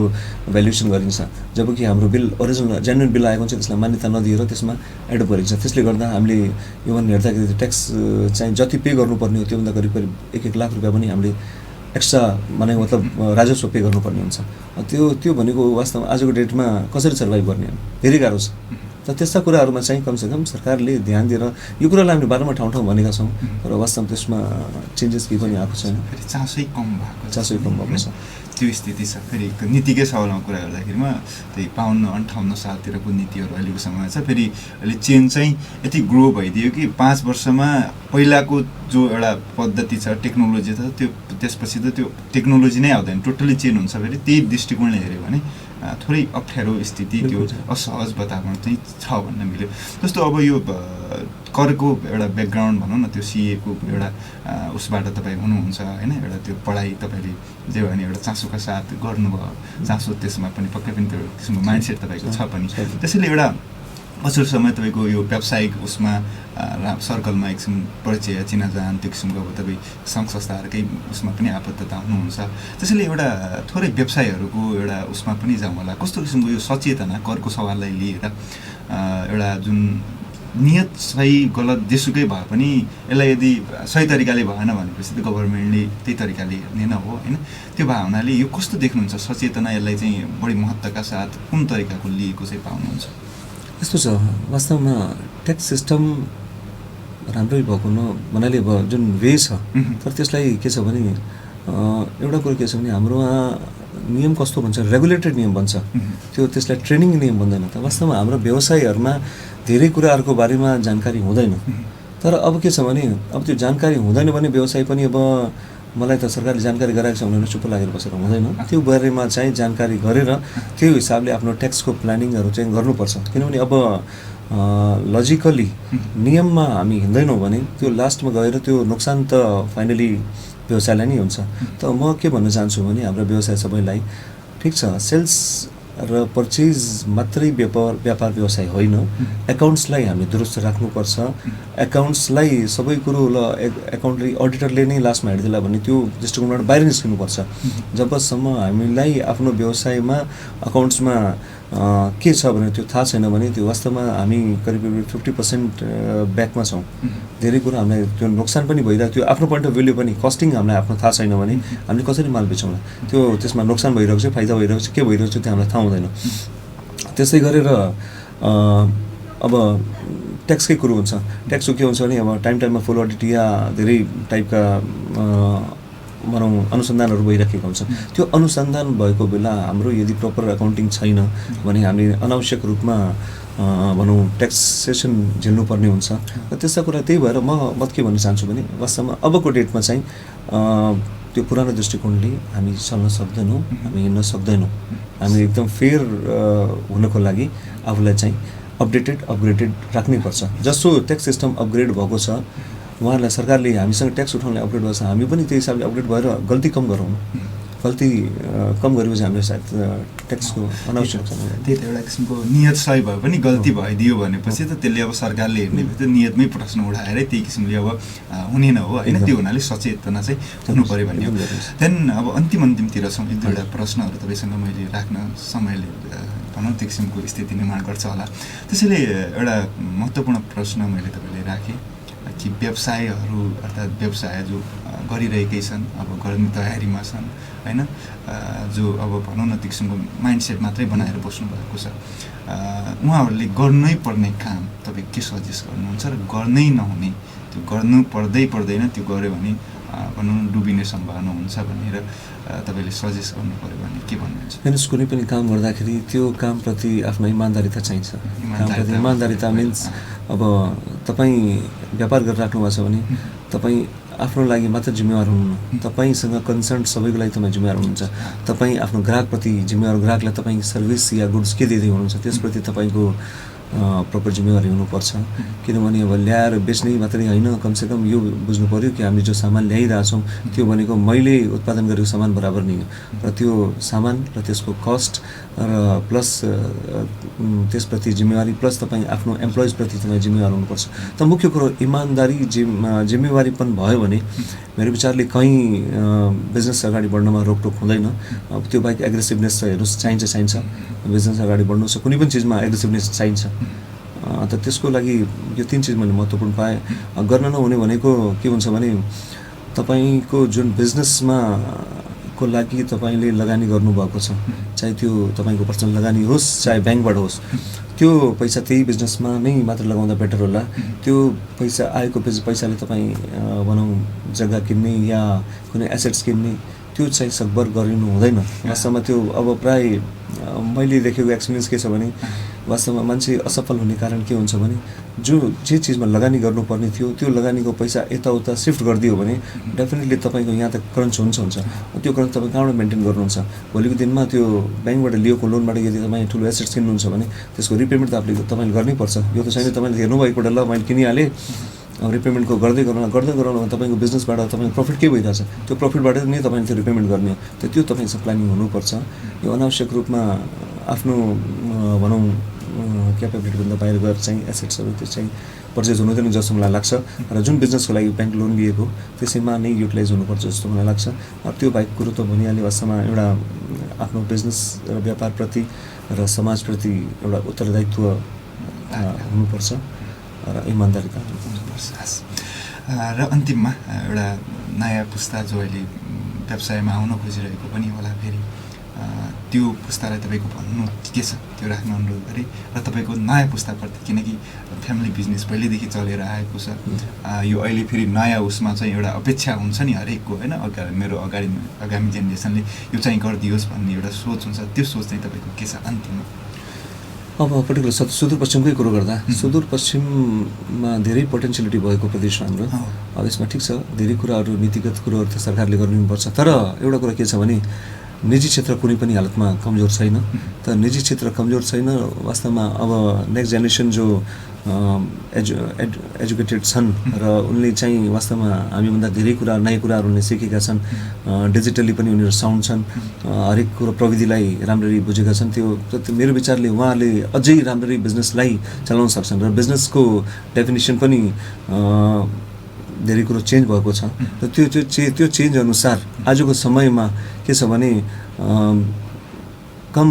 भ्यालुएसन गरिन्छ। जबकि हाम्रो बिल ओरिजिनल जेन्युन बिल आएको हुन्छ त्यसलाई मान्यता नदिएर त्यसमा एडअप गरिन्छ। त्यसले गर्दा हामीले यो भने हेर्दाखेरि ट्याक्स चाहिँ जति पे गर्नुपर्ने हो त्योभन्दा करिब 1 लाख रुपियाँ पनि हामीले एक्स्ट्रा भने मतलब राजस्व पे गर्नुपर्ने हुन्छ। त्यो भनेको वास्तवमा आजको डेटमा कसरी सर्भाइभ गर्ने धेरै गाह्रो छ। त त्यस्ता कुराहरूमा चाहिँ कमसेकम सरकारले ध्यान दिएर यो कुरालाई हामीले बारम्बार ठाउँ भनेका छौँ, तर वास्तवमा त्यसमा चेन्जेस केही पनि आएको छैन। फेरि चासै कम भएको छ त्यो स्थिति छ। फेरि नीतिकै सवालमा कुरा गर्दाखेरिमा त्यही 52-58 सालतिरको नीतिहरू अहिलेको समयमा छ। फेरि अहिले चेन्ज चाहिँ यति ग्रो भइदियो कि 5 वर्षमा पहिलाको जो एउटा पद्धति छ, टेक्नोलोजी छ, त्यो त्यसपछि त त्यो टेक्नोलोजी नै आउँदैन, टोटली चेन्ज हुन्छ। फेरि त्यही दृष्टिकोणले हेऱ्यो भने थोरै अप्ठ्यारो स्थिति, त्यो असहज वातावरण चाहिँ छ भन्न मिल्यो। जस्तो अब यो करको एउटा ब्याकग्राउन्ड भनौँ न, त्यो सिएको एउटा उसबाट तपाईँ हुनुहुन्छ होइन, एउटा त्यो पढाइ तपाईँले जे भने एउटा चासोका साथ गर्नुभयो, चासो त्यसमा पनि पक्कै पनि त्यो किसिमको माइन्डसेट तपाईँको छ पनि। त्यसैले एउटा पछिल्लो समय तपाईँको यो व्यावसायिक उसमा सर्कलमा एक किसिम परिचय चिनाजान त्यो किसिमको अब तपाईँ सङ्घ संस्थाहरूकै उसमा पनि आबद्धता हुनुहुन्छ। त्यसैले एउटा थोरै व्यवसायहरूको एउटा उसमा पनि जाउँ होला, कस्तो किसिमको यो सचेतना करको सवाललाई लिएर एउटा जुन नियत सही गलत जेसुकै भए पनि यसलाई यदि सही तरिकाले भएन भनेपछि त गभर्मेन्टले त्यही तरिकाले हेर्ने न हो होइन। त्यो भए हुनाले यो कस्तो देख्नुहुन्छ सचेतना, यसलाई चाहिँ बढी महत्त्वका साथ कुन तरिकाको लिएको चाहिँ पाउनुहुन्छ? यस्तो छ, वास्तवमा ट्याक्स सिस्टम राम्रै भएको भन्नाले जुन वे छ, तर त्यसलाई के छ भने एउटा कुरो के छ भने हाम्रोमा नियम कस्तो भन्छ, रेगुलेटेड नियम भन्छ, त्यसलाई ट्रेनिङ नियम भन्दैन। त वास्तवमा हाम्रो व्यवसायहरूमा धेरै कुराहरूको बारेमा जानकारी हुँदैन। तर अब के छ भने अब त्यो जानकारी हुँदैन भने व्यवसाय पनि अब मलाई त सरकारले जानकारी गराएको छ भनेर चुप्प लागेर बसेर हुँदैन। त्यो बारेमा चाहिँ जानकारी गरेर त्यो हिसाबले आफ्नो ट्याक्सको प्लानिङहरू चाहिँ गर्नुपर्छ। किनभने अब लजिकली नियममा हामी हिँड्दैनौँ भने त्यो लास्टमा गएर त्यो नोक्सान त फाइनली व्यवसायलाई नै हुन्छ। त म के भन्न चाहन्छु भने हाम्रो व्यवसाय सबैलाई ठिक छ, सेल्स र पर्चेज मात्रै व्यापार व्यवसाय होइन, एकाउन्ट्सलाई हामीले दुरुस्त राख्नुपर्छ। एकाउन्ट्सलाई सबै कुरो ल एकाउन्टले अडिटरले नै लास्टमा हेरिदिला भने त्यो दृष्टिकोणबाट बाहिर निस्किनुपर्छ। जबसम्म हामीलाई आफ्नो व्यवसायमा अकाउन्ट्समा के छ भने त्यो थाहा छैन भने त्यो वास्तवमा हामी करिब 50% ब्याकमा छौँ। धेरै कुरो हामीलाई त्यो नोक्सान पनि भइरहेको, त्यो आफ्नो पोइन्ट अफ भ्यूले पनि कस्टिङ हामीलाई आफ्नो थाहा छैन भने हामीले कसरी माल बेचौँला, त्यो त्यसमा नोक्सान भइरहेको छ, फाइदा भइरहेको छ, के भइरहेको छ त्यो हामीलाई थाहा हुँदैन। त्यसै गरेर अब ट्याक्सकै कुरो हुन्छ। ट्याक्सको के हुन्छ भने अब टाइममा फुल अडिट या धेरै टाइपका भनौँ अनुसन्धानहरू भइराखेका हुन्छन्। त्यो अनुसन्धान भएको बेला हाम्रो यदि प्रपर एकाउन्टिङ छैन भने हामीले अनावश्यक रूपमा भनौँ ट्याक्सेसन झेल्नुपर्ने हुन्छ। र त्यस्ता कुरा त्यही भएर म के भन्न चाहन्छु भने वास्तवमा अबको डेटमा चाहिँ त्यो पुरानो दृष्टिकोणले हामी चल्न सक्दैनौँ, हामी हिँड्न सक्दैनौँ। हामी एकदम फेयर हुनको लागि आफूलाई चाहिँ अपग्रेडेड राख्नैपर्छ। जसो ट्याक्स सिस्टम अपग्रेड भएको छ, उहाँहरूलाई सरकारले हामीसँग ट्याक्स उठाउनलाई अपग्रेड भएको छ, हामी पनि त्यही हिसाबले अपग्रेड भएर गल्ती कम गरौँ। गल्ती कम गरेपछि हामीले सायद ट्याक्सको अनावश्यक छ। त्यही त एउटा किसिमको नियत सही भयो पनि गल्ती भइदियो भनेपछि त त्यसले अब सरकारले हेर्ने बित्तिकै नियतमै प्रश्न उठाएरै त्यही किसिमले अब हुने न हो होइन। त्यो हुनाले सचेतना चाहिँ हुनु पऱ्यो भन्ने हो। देन अब अन्तिमतिर छौँ। एक दुईवटा प्रश्नहरू तपाईँसँग मैले राख्न समयले भनौँ त्यो किसिमको स्थिति निर्माण गर्छ होला। त्यसैले एउटा महत्त्वपूर्ण प्रश्न मैले तपाईँले राखेँ कि व्यवसायहरू अर्थात् व्यवसाय जो गरिरहेकै छन्, अब गर्ने तयारीमा छन् होइन, जो अब भनौँ न त्यो किसिमको माइन्डसेट मात्रै बनाएर बस्नु भएको छ, उहाँहरूले गर्नै पर्ने काम तपाईँ के सजेस्ट गर्नुहुन्छ र गर्नै नहुने, त्यो गर्नु पर्दैन त्यो गऱ्यो भने भनौँ डुबिने सम्भावना हुन्छ भनेर तपाईँले सजेस्ट गर्नु पऱ्यो भने के भन्नुहुन्छ? हेर्नुहोस्, कुनै पनि काम गर्दाखेरि त्यो कामप्रति आफ्नो इमान्दारिता चाहिन्छ। कामप्रति इमान्दारिता मिन्स अब तपाईँ व्यापार गरिराख्नु भएको छ भने तपाईँ आफ्नो लागि मात्र जिम्मेवार हुनुहुन्न, तपाईँसँग कन्सर्न सबैको लागि तपाईँ जिम्मेवार हुनुहुन्छ। तपाईँ आफ्नो ग्राहकप्रति जिम्मेवार, ग्राहकलाई तपाईँ सर्भिस या गुड्स के दिँदै हुनुहुन्छ त्यसप्रति तपाईँको प्रपर जिम्मेवारी हुनुपर्छ। किनभने अब ल्याएर बेच्ने मात्रै होइन, कमसेकम यो बुझ्नु पऱ्यो कि हामीले जो सामान ल्याइरहेछौँ त्यो भनेको मैले उत्पादन गरेको सामान बराबर नै हो, र त्यो सामान र त्यसको कस्ट र प्लस त्यसप्रति जिम्मेवारी प्लस तपाईँ आफ्नो एम्प्लोइजप्रति तपाईँ जिम्मेवार हुनुपर्छ। त मुख्य कुरो इमान्दारी जिम्मेवारीपन भयो भने मेरो विचारले कहीँ बिजनेस अगाडि बढ्नमा रोकटोक हुँदैन। अब त्यो बाहेक एग्रेसिभनेस त हेर्नुहोस् चाहिन्छ, बिजनेस अगाडि बढ्नु छ, कुनै पनि चिजमा एग्रेसिभनेस चाहिन्छ। त त्यसको लागि यो 3 चिज मैले महत्त्वपूर्ण पाएँ। गर्न नहुने भनेको के हुन्छ भने तपाईँको जुन बिजनेसमा को लागि तपाईँले लगानी गर्नुभएको छ, चाहे त्यो तपाईँको पर्सनल लगानी होस् चाहे ब्याङ्कबाट होस्, त्यो पैसा त्यही बिजनेसमा नै मात्र लगाउँदा बेटर होला। त्यो पैसा आएको पैसाले तपाईँ भनौँ जग्गा किन्ने या कुनै एसेट्स किन्ने त्यो चाहिँ सकभर गरिनु हुँदैन। वास्तवमा त्यो अब प्राय मैले देखेको एक्सपिरियन्स के छ भने वास्तवमा मान्छे असफल हुने कारण के हुन्छ भने जे चिजमा लगानी गर्नुपर्ने थियो त्यो लगानीको पैसा यताउता सिफ्ट गरिदियो भने डेफिनेटली तपाईँको यहाँ त क्रन्च हुन्छ। त्यो क्रन्च तपाईँ कहाँबाट मेन्टेन गर्नुहुन्छ? भोलिको दिनमा त्यो ब्याङ्कबाट लिएको लोनबाट यदि तपाईँ ठुलो एसेट्स किन्नुहुन्छ भने त्यसको रिपेमेन्ट त तपाईँले गर्नैपर्छ। यो त छैन तपाईँले हेर्नुभयो एकपल्ट ल मैले किनिहालेँ, अब रिपेमेन्टको गर्दै गराउनु तपाईँको बिजनेसबाट तपाईँको प्रफिट के भइरहेछ, त्यो प्रफिटबाट नै तपाईँले त्यो रिपेमेन्ट गर्ने हो। त्यो तपाईँसँग प्लानिङ हुनुपर्छ। यो अनावश्यक रूपमा आफ्नो भनौँ क्यापेबिलिटीभन्दा बाहिर गएर चाहिँ एसेट्सहरू त्यो चाहिँ पर्चेज हुँदैन जस्तो मलाई लाग्छ। र जुन बिजनेसको लागि ब्याङ्क लोन लिएको त्यसैमा नै युटिलाइज हुनुपर्छ जस्तो मलाई लाग्छ। त्यो बाहेक कुरो त भनिहालेँ, वास्तवमा एउटा आफ्नो बिजनेस र व्यापारप्रति र समाजप्रति एउटा उत्तरदायित्व हुनुपर्छ र इमान्दारिता हुनुपर्छ। र अन्तिममा एउटा नयाँ पुस्ता जो अहिले व्यवसायमा आउन खोजिरहेको पनि होला, फेरि त्यो पुस्तालाई तपाईँको भन्नु के छ त्यो राख्न अनुरोध गरेँ। र तपाईँको नयाँ पुस्ताप्रति, किनकि फ्यामिली बिजनेस पहिल्यैदेखि चलेर आएको छ, यो अहिले फेरि नयाँ उसमा चाहिँ एउटा अपेक्षा हुन्छ नि हरेकको होइन, मेरो आगामी जेनेरेसनले यो चाहिँ गरिदियोस् भन्ने एउटा सोच हुन्छ। त्यो सोच चाहिँ तपाईँको के छ अन्तिममा? अब पर्टिकुलर सुदूरपश्चिमकै कुरो गर्दा सुदूरपश्चिममा धेरै पोटेन्सियलिटी भएको प्रदेश हाम्रो। अब यसमा ठिक छ धेरै कुराहरू नीतिगत कुरोहरू त सरकारले गरिनुपर्छ, तर एउटा कुरा के छ भने निजी क्षेत्र कुनै पनि हालतमा कमजोर छैन। तर निजी क्षेत्र कमजोर छैन, वास्तवमा अब नेक्स्ट जेनेरेसन जो एजुकेटेड छन् र उनले चाहिँ वास्तवमा हामीभन्दा धेरै कुरा नयाँ कुराहरू उनले सिकेका छन्, डिजिटली पनि उनीहरू साउन्ड छन्, हरेक कुरो प्रविधिलाई राम्ररी बुझेका छन्। त्यो मेरो विचारले उहाँहरूले अझै राम्ररी बिजनेसलाई चलाउन सक्छन् र बिजनेसको डेफिनेसन पनि धेरै कुरो चेन्ज भएको छ। र त्यो चेन्ज अनुसार आजको समयमा के छ भने कम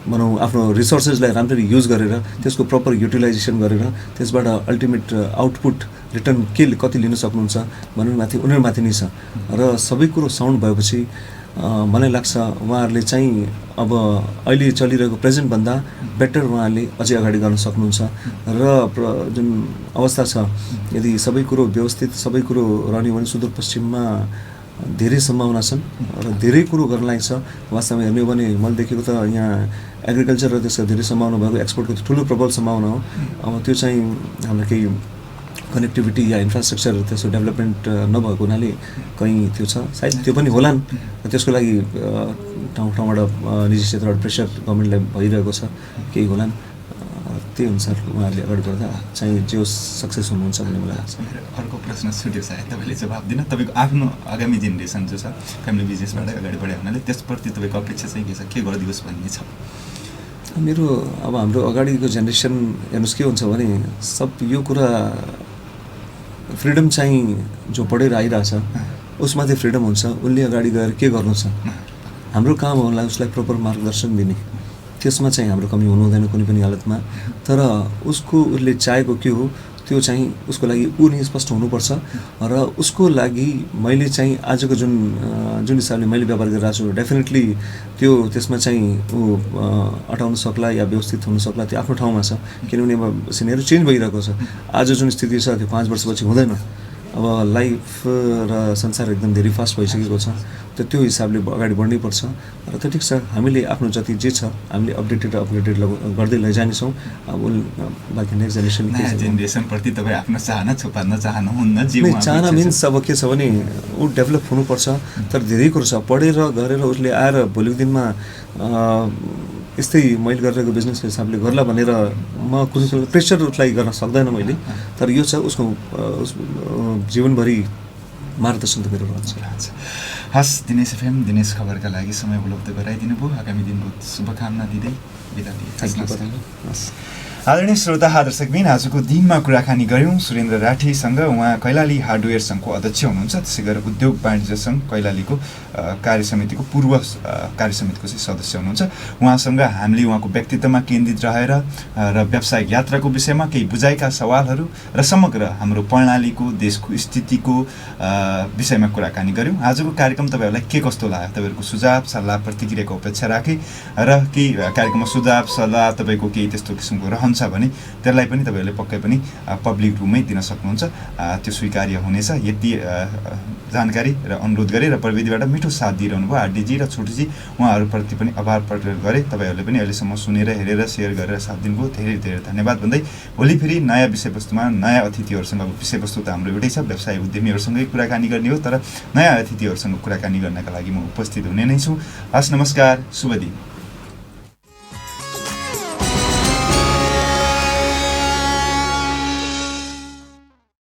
भनौँ आफ्नो रिसोर्सेसलाई राम्ररी युज गरेर त्यसको प्रपर युटिलाइजेसन गरेर त्यसबाट अल्टिमेट आउटपुट रिटर्न कति लिन सक्नुहुन्छ भन्ने माथि उनीहरूमाथि नै छ। र सबै कुरो साउन्ड भएपछि मलाई लाग्छ उहाँहरूले चाहिँ अब अहिले चलिरहेको प्रेजेन्टभन्दा बेटर उहाँहरूले अझै अगाडि गर्न सक्नुहुन्छ। र जुन अवस्था छ, यदि सबै कुरो व्यवस्थित सबै कुरो रहने भने सुदूरपश्चिममा धेरै सम्भावना छन् र धेरै कुरो गर्न लायक छ। वास्तवमा हेर्ने हो भने मैले देखेको त यहाँ एग्रिकल्चर र त्यसको धेरै सम्भावना भएको, एक्सपोर्टको ठुलो प्रबल सम्भावना हो। अब त्यो चाहिँ हाम्रो केही कनेक्टिभिटी या इन्फ्रास्ट्रक्चर त्यसको डेभलपमेन्ट नभएको हुनाले कहीँ त्यो छ, सायद त्यो पनि होलान्। त्यसको लागि ठाउँ ठाउँबाट निजी क्षेत्रबाट प्रेसर गभर्मेन्टलाई भइरहेको छ, केही होलान्। त्यही अनुसार उहाँहरूले अगाडि बढ्दा चाहिँ जो सक्सेस हुनुहुन्छ भन्ने मलाई लाग्छ। अर्को प्रश्न छुट्यो सायद तपाईँले जवाब दिन, तपाईँको आफ्नो आगामी जेनेरेसन जो छ फ्यामिली बिजनेसबाट अगाडि बढ्यो हुनाले त्यसप्रति तपाईँको अपेक्षा चाहिँ के छ, के गरिदियोस् भन्ने छ? मेरो अब हाम्रो अगाडिको जेनेरेसन हेर्नुहोस् के हुन्छ भने सब यो कुरा फ्रिडम चाहिँ जो पढेर आइरहेछ उसमा चाहिँ फ्रिडम हुन्छ, उसले अगाडि गएर के गर्नु छ हाम्रो काम होला उसलाई प्रपर मार्गदर्शन दिने। त्यसमा चाहिँ हाम्रो कमी हुनु हुँदैन कुनै पनि हालतमा। तर उसले चाहेको के हो त्यो चाहिँ उसको लागि ऊ नै स्पष्ट हुनुपर्छ। र उसको लागि मैले चाहिँ आजको जुन हिसाबले मैले व्यवहार गरिरहेको छु डेफिनेटली त्यसमा चाहिँ ऊ अटाउन सक्ला या व्यवस्थित हुन सक्ला, त्यो आफ्नो ठाउँमा छ। किनभने अब सिनेरी चेन्ज भइरहेको छ। आज जुन स्थिति छ त्यो 5 वर्षपछि हुँदैन। अब लाइफ र संसार एकदम धेरै फास्ट भइसकेको छ, त त्यो हिसाबले अगाडि बढ्नै पर्छ। र त्यो ठिक छ, हामीले आफ्नो जति जे छ हामीले अपडेटेड गर्दै लैजानेछौँ। अब बाँकी नेक्स्ट जेनेरेसनप्रति तपाईँ आफ्नो चाहना छुपाउन चाहनुहुन्न? चाहना मिन्स अब के छ भने ऊ डेभलप हुनुपर्छ। तर धेरै कुरो छ, पढेर गरेर उसले आएर भोलिको दिनमा यस्तै मैले गरिरहेको बिजनेसको हिसाबले गर्ला भनेर म कुनै प्रेसर उसलाई गर्न सक्दैन मैले। तर यो छ उसको जीवनभरि मार्गदर्शन त मेरो रहन्छ। हस्, दिनेश एफएम दिनेश खबरका लागि समय उपलब्ध गराइदिनु भयो। आगामी दिनको शुभकामना दिँदै बिदा दिए। आदरणीय श्रोता दर्शकबिन, आजको दिनमा कुराकानी गऱ्यौँ सुरेन्द्र राठीसँग। उहाँ कैलाली हार्डवेयर सङ्घको अध्यक्ष हुनुहुन्छ, त्यसै गरी उद्योग वाणिज्य सङ्घ कैलालीको कार्य समितिको पूर्व कार्य समितिको चाहिँ सदस्य हुनुहुन्छ। उहाँसँग हामीले उहाँको व्यक्तित्वमा केन्द्रित रहेर र व्यावसायिक यात्राको विषयमा केही बुझाएका सवालहरू र समग्र हाम्रो प्रणालीको देशको स्थितिको विषयमा कुराकानी गऱ्यौँ। आजको कार्यक्रम तपाईँहरूलाई के कस्तो लाग्यो? तपाईँहरूको सुझाव सल्लाह प्रतिक्रियाको अपेक्षा राखेँ र केही कार्यक्रममा सुझाव सल्लाह तपाईँको केही त्यस्तो किसिमको रहन्छ भने त्यसलाई पनि तपाईँहरूले पक्कै पनि पब्लिक रूपमै दिन सक्नुहुन्छ, त्यो स्वीकार्य हुनेछ। यति जानकारी र अनुरोध गरेँ र प्रविधिबाट मिठो साथ दिइरहनु भयो आरडीजी र छोटुजी, उहाँहरूप्रति पनि आभार प्रकट गरेँ। तपाईँहरूले पनि अहिलेसम्म सुनेर हेरेर सेयर गरेर साथ दिनुभयो, धेरै धेरै धन्यवाद भन्दै भोलि फेरि नयाँ विषयवस्तुमा नयाँ अतिथिहरूसँग, विषयवस्तु त हाम्रो एउटै छ, व्यवसाय उद्यमीहरूसँगै कुराकानी गर्ने हो, तर नयाँ अतिथिहरूसँग कुराकानी गर्नका लागि म उपस्थित हुने नै छु। हस्, नमस्कार, शुभ दिन।